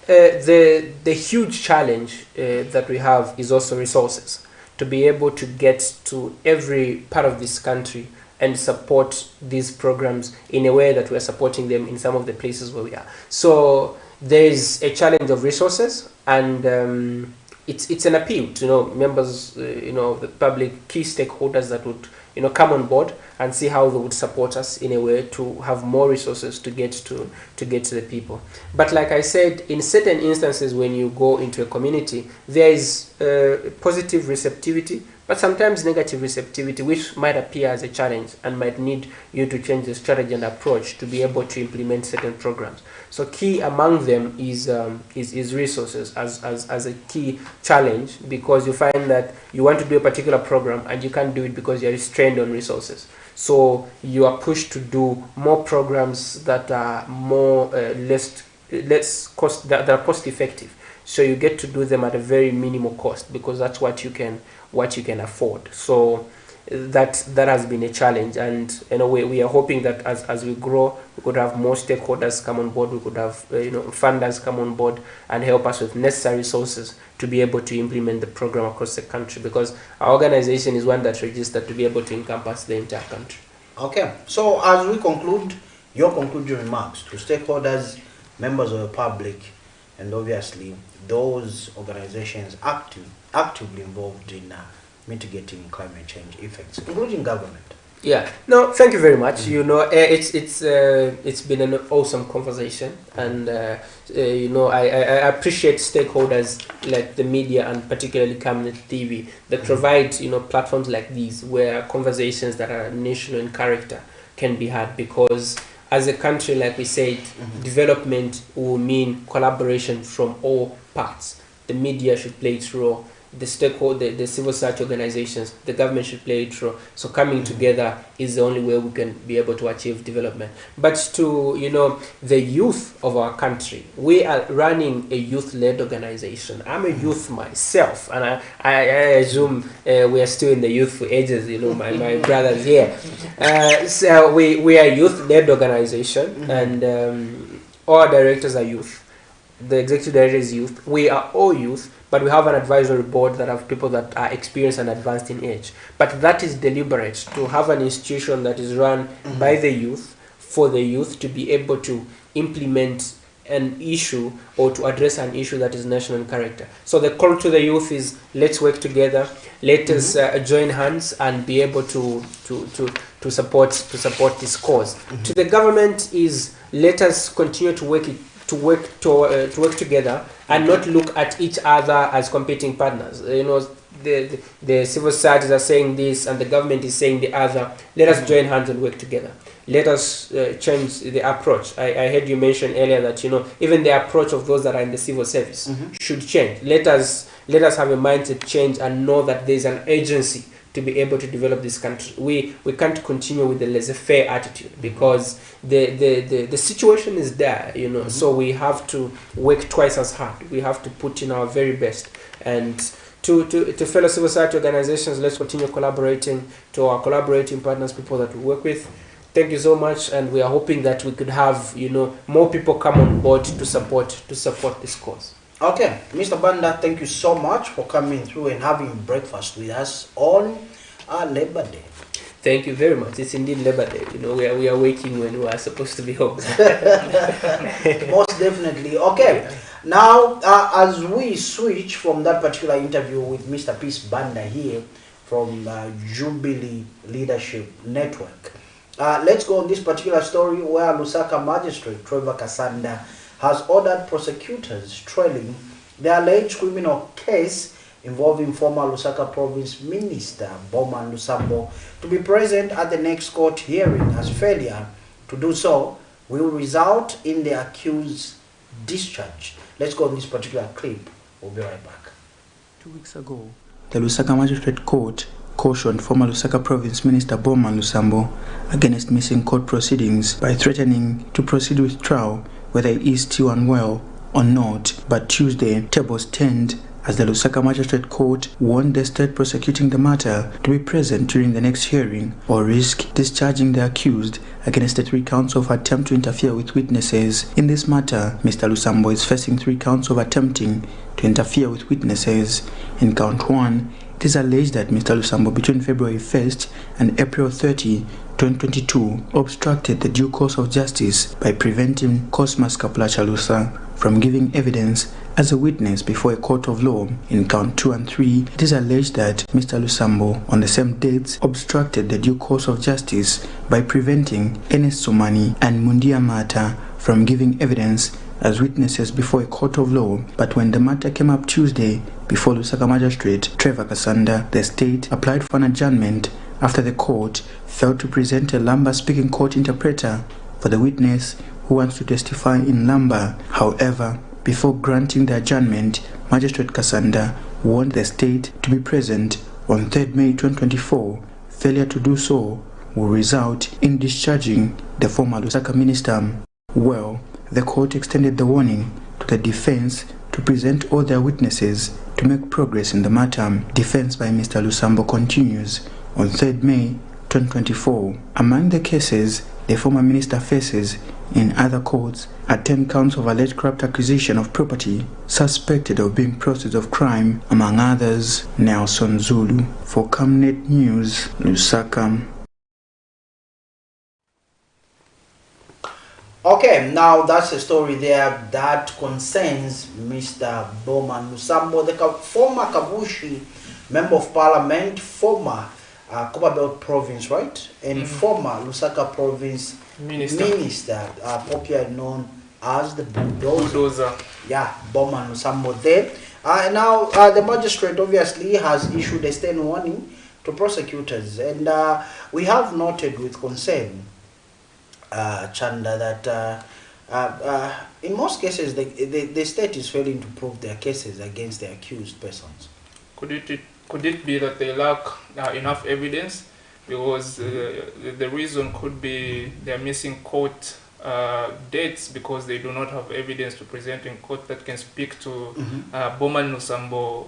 the huge challenge that we have is also resources, to be able to get to every part of this country and support these programs in a way that we're supporting them in some of the places where we are. So there is a challenge of resources, and it's an appeal to members, the public, key stakeholders that would come on board and see how they would support us in a way to have more resources to get to the people. But like I said, in certain instances when you go into a community, there is positive receptivity, but sometimes negative receptivity, which might appear as a challenge and might need you to change the strategy and approach to be able to implement certain programs. So key among them is resources as a key challenge, because you find that you want to do a particular program and you can't do it because you're restrained on resources. So you are pushed to do more programs that are more less cost, that are cost effective. So you get to do them at a very minimal cost because that's what you can afford. So that has been a challenge, and in a way we are hoping that as we grow, we could have more stakeholders come on board, we could have funders come on board and help us with necessary resources to be able to implement the program across the country, because our organization is one that's registered to be able to encompass the entire country. Okay, so as we conclude, your concluding remarks to stakeholders, members of the public, and obviously those organizations actively involved in mitigating climate change effects, including government. Yeah, no, thank you very much. It's been an awesome conversation, and I appreciate stakeholders like the media and particularly Camnet TV that provide platforms like these where conversations that are national in character can be had, because as a country, like we said, development will mean collaboration from all parts. The media should play its role, the stakeholder, the civil society organizations, the government should play its role. So coming together is the only way we can be able to achieve development. But to the youth of our country, we are running a youth-led organization. I'm a youth myself, and I assume we are still in the youthful ages. My brothers here. So we are a youth-led organization, and all our directors are youth. The executive director is youth. We are all youth, but we have an advisory board that have people that are experienced and advanced in age. But that is deliberate, to have an institution that is run by the youth, for the youth to be able to implement an issue or to address an issue that is national in character. So the call to the youth is, let's work together, let us join hands and be able to support this cause. To the government is, let us continue to work together and not look at each other as competing partners. The civil societies are saying this and the government is saying the other. Let us join hands and work together. Let us change the approach. I heard you mention earlier that even the approach of those that are in the civil service should change. Let us have a mindset change and know that there is an agency to be able to develop this country. We can't continue with the laissez-faire attitude, because the situation is there, so we have to work twice as hard. We have to put in our very best. And to fellow civil society organizations, let's continue collaborating. To our collaborating partners, people that we work with, thank you so much, and we are hoping that we could have more people come on board to support this cause. Okay, Mr. Banda, thank you so much for coming through and having breakfast with us on Labor Day. Thank you very much. It's indeed Labor Day. We are waking when we are supposed to be home. Most definitely. Okay, now as we switch from that particular interview with Mr. Peace Banda here from Jubilee Leadership Network, let's go on this particular story where Lusaka Magistrate Trevor Kasanda has ordered prosecutors trailing the alleged criminal case involving former Lusaka Province Minister Bowman Lusambo to be present at the next court hearing, as failure to do so will result in the accused's discharge. Let's go on this particular clip. We'll be right back. 2 weeks ago, the Lusaka Magistrate Court cautioned former Lusaka Province Minister Bowman Lusambo against missing court proceedings by threatening to proceed with trial whether he is still unwell or not. But Tuesday, tables turned as the Lusaka Magistrate Court warned the state prosecuting the matter to be present during the next hearing or risk discharging the accused against the 3 counts of attempt to interfere with witnesses. In this matter, Mr. Lusambo is facing 3 counts of attempting to interfere with witnesses. In count 1, it is alleged that Mr. Lusambo between February 1st and April 30, 2022 obstructed the due course of justice by preventing Cosmas Kapula Chalusa from giving evidence as a witness before a court of law. In count 2 and 3, it is alleged that Mr. Lusambo on the same dates obstructed the due course of justice by preventing Enes Somani and Mundia Mata from giving evidence as witnesses before a court of law, but when the matter came up Tuesday before Lusaka Magistrate Trevor Kasanda, the state applied for an adjournment after the court failed to present a Lamba-speaking court interpreter for the witness who wants to testify in Lamba. However, before granting the adjournment, Magistrate Kasanda warned the state to be present on 3rd May 2024. Failure to do so will result in discharging the former Lusaka minister. Well, the court extended the warning to the defense to present all their witnesses to make progress in the matter. Defense by Mr. Lusambo continues on 3rd May 2024. Among the cases the former minister faces in other courts are 10 counts of alleged corrupt acquisition of property suspected of being process of crime, among others. Nelson Zulu for Camnet News, Lusaka. Okay, now that's a story there that concerns Mr. Bowman Lusambo, the former Kabushi Member of Parliament, former Copperbelt Province, right? And former Lusaka Province Minister, popularly known as the Bulldozer. Yeah, Bowman Lusambo there. Now, the magistrate obviously has issued a stern warning to prosecutors, and we have noted with concern, Chanda, that in most cases the state is failing to prove their cases against the accused persons. Could it be that they lack enough evidence? Because the reason could be they're missing court dates because they do not have evidence to present in court that can speak to Bowman Lusambo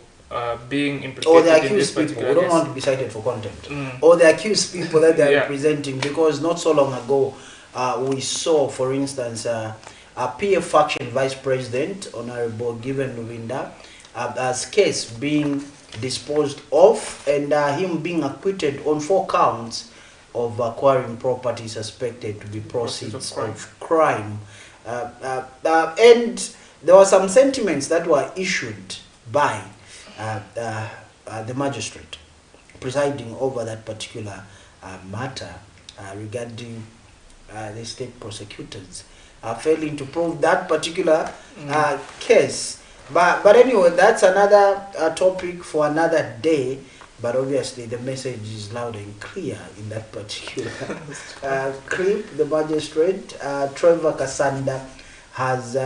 being implicated or the accused in this people particular who don't case. want to be cited for contempt, or the accused people that they are representing, because not so long ago we saw, for instance, a PF faction vice president, Honorable Given Luvinda, as case being disposed of, and him being acquitted on 4 counts of acquiring property suspected to be proceeds of crime. And there were some sentiments that were issued by the magistrate presiding over that particular matter regarding the state prosecutors failing to prove that particular case. But anyway, that's another topic for another day. But obviously the message is loud and clear in that particular clip. The magistrate, Trevor Kasanda, has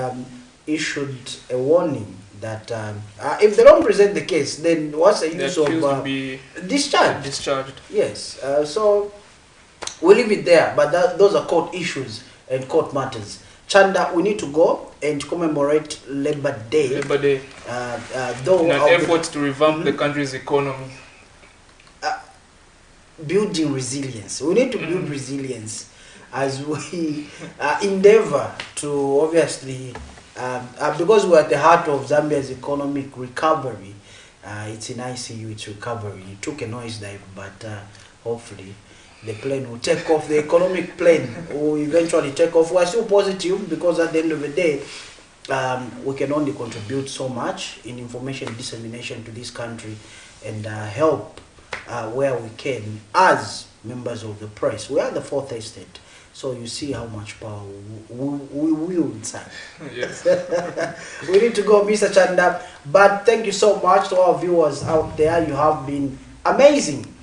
issued a warning that if they don't present the case, then what's the use of be discharged? Yes. So we'll leave it there. But those are court issues and court matters. Chanda, we need to go and commemorate Labor Day. Labor Day. Though in an effort to revamp the country's economy. Building resilience. We need to build resilience as we endeavor to obviously, because we're at the heart of Zambia's economic recovery. It's in ICU, it's recovery. It took a noise dive, but hopefully the plane will take off. The economic plane will eventually take off. We're still positive because at the end of the day, we can only contribute so much in information dissemination to this country and help where we can as members of the press. We are the 4th estate, so you see how much power we wield. Yes. We need to go, Mr. Chanda, but thank you so much to our viewers out there. You have been amazing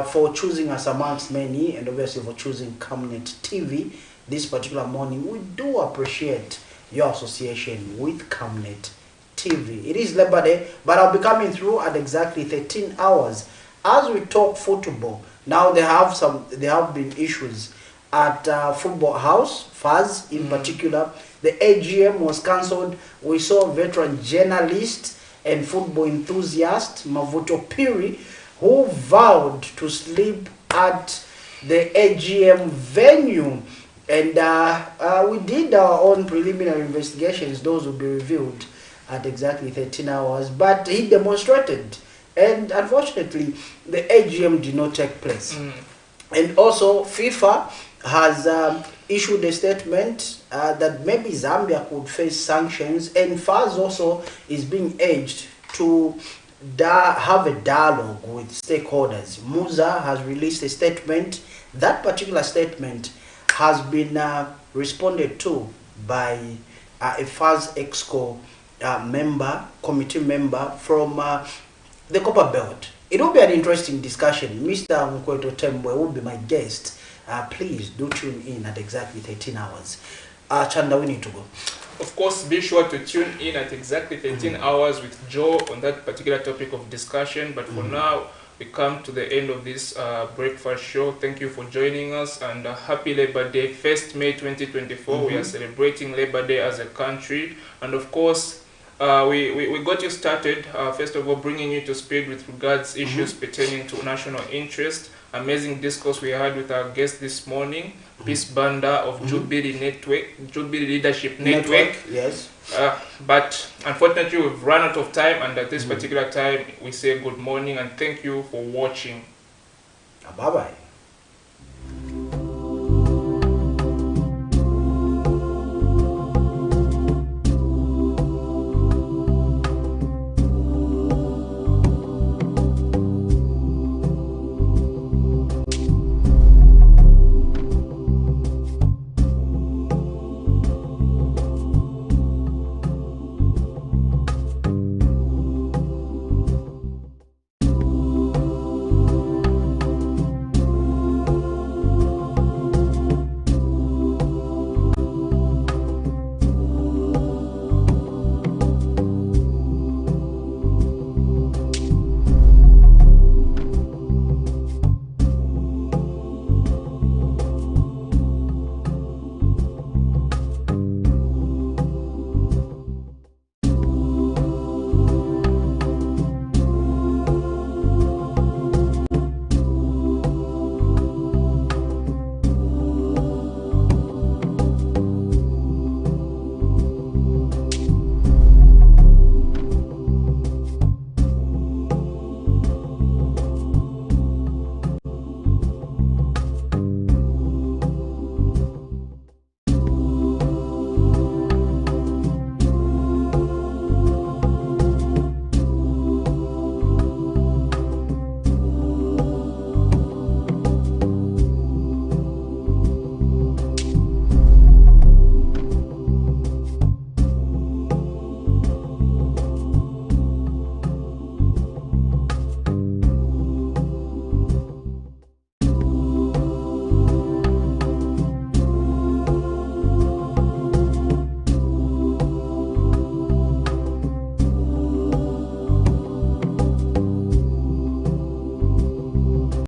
for choosing us amongst many, and obviously for choosing Camnet TV this particular morning. We do appreciate your association with Camnet TV. It is Labor Day, but I'll be coming through at exactly 13 hours as we talk football. Now there have been issues at Football House, FAZ in particular. The AGM was cancelled. We saw veteran journalist and football enthusiast Mavuto Piri, who vowed to sleep at the AGM venue. And we did our own preliminary investigations. Those will be revealed at exactly 13 hours. But he demonstrated. And unfortunately, the AGM did not take place. And also, FIFA has issued a statement that maybe Zambia could face sanctions. And FAZ also is being urged to have a dialogue with stakeholders. Musa has released a statement. That particular statement has been responded to by a FAS EXCO committee member from the Copper Belt. It will be an interesting discussion. Mr. Mkweto Tembwe will be my guest. Please do tune in at exactly 13 hours. Chanda, we need to go. Of course, be sure to tune in at exactly 13 hours with Joe on that particular topic of discussion. But for now, we come to the end of this breakfast show. Thank you for joining us, and happy Labor Day, 1st May 2024. We are celebrating Labor Day as a country. And of course, we got you started, first of all, bringing you to speed with regards issues pertaining to national interest. Amazing discourse we had with our guest this morning, Peace Banda of Jubilee Leadership Network. Yes. But unfortunately, we've run out of time, and at this particular time, we say good morning and thank you for watching. Bye-bye.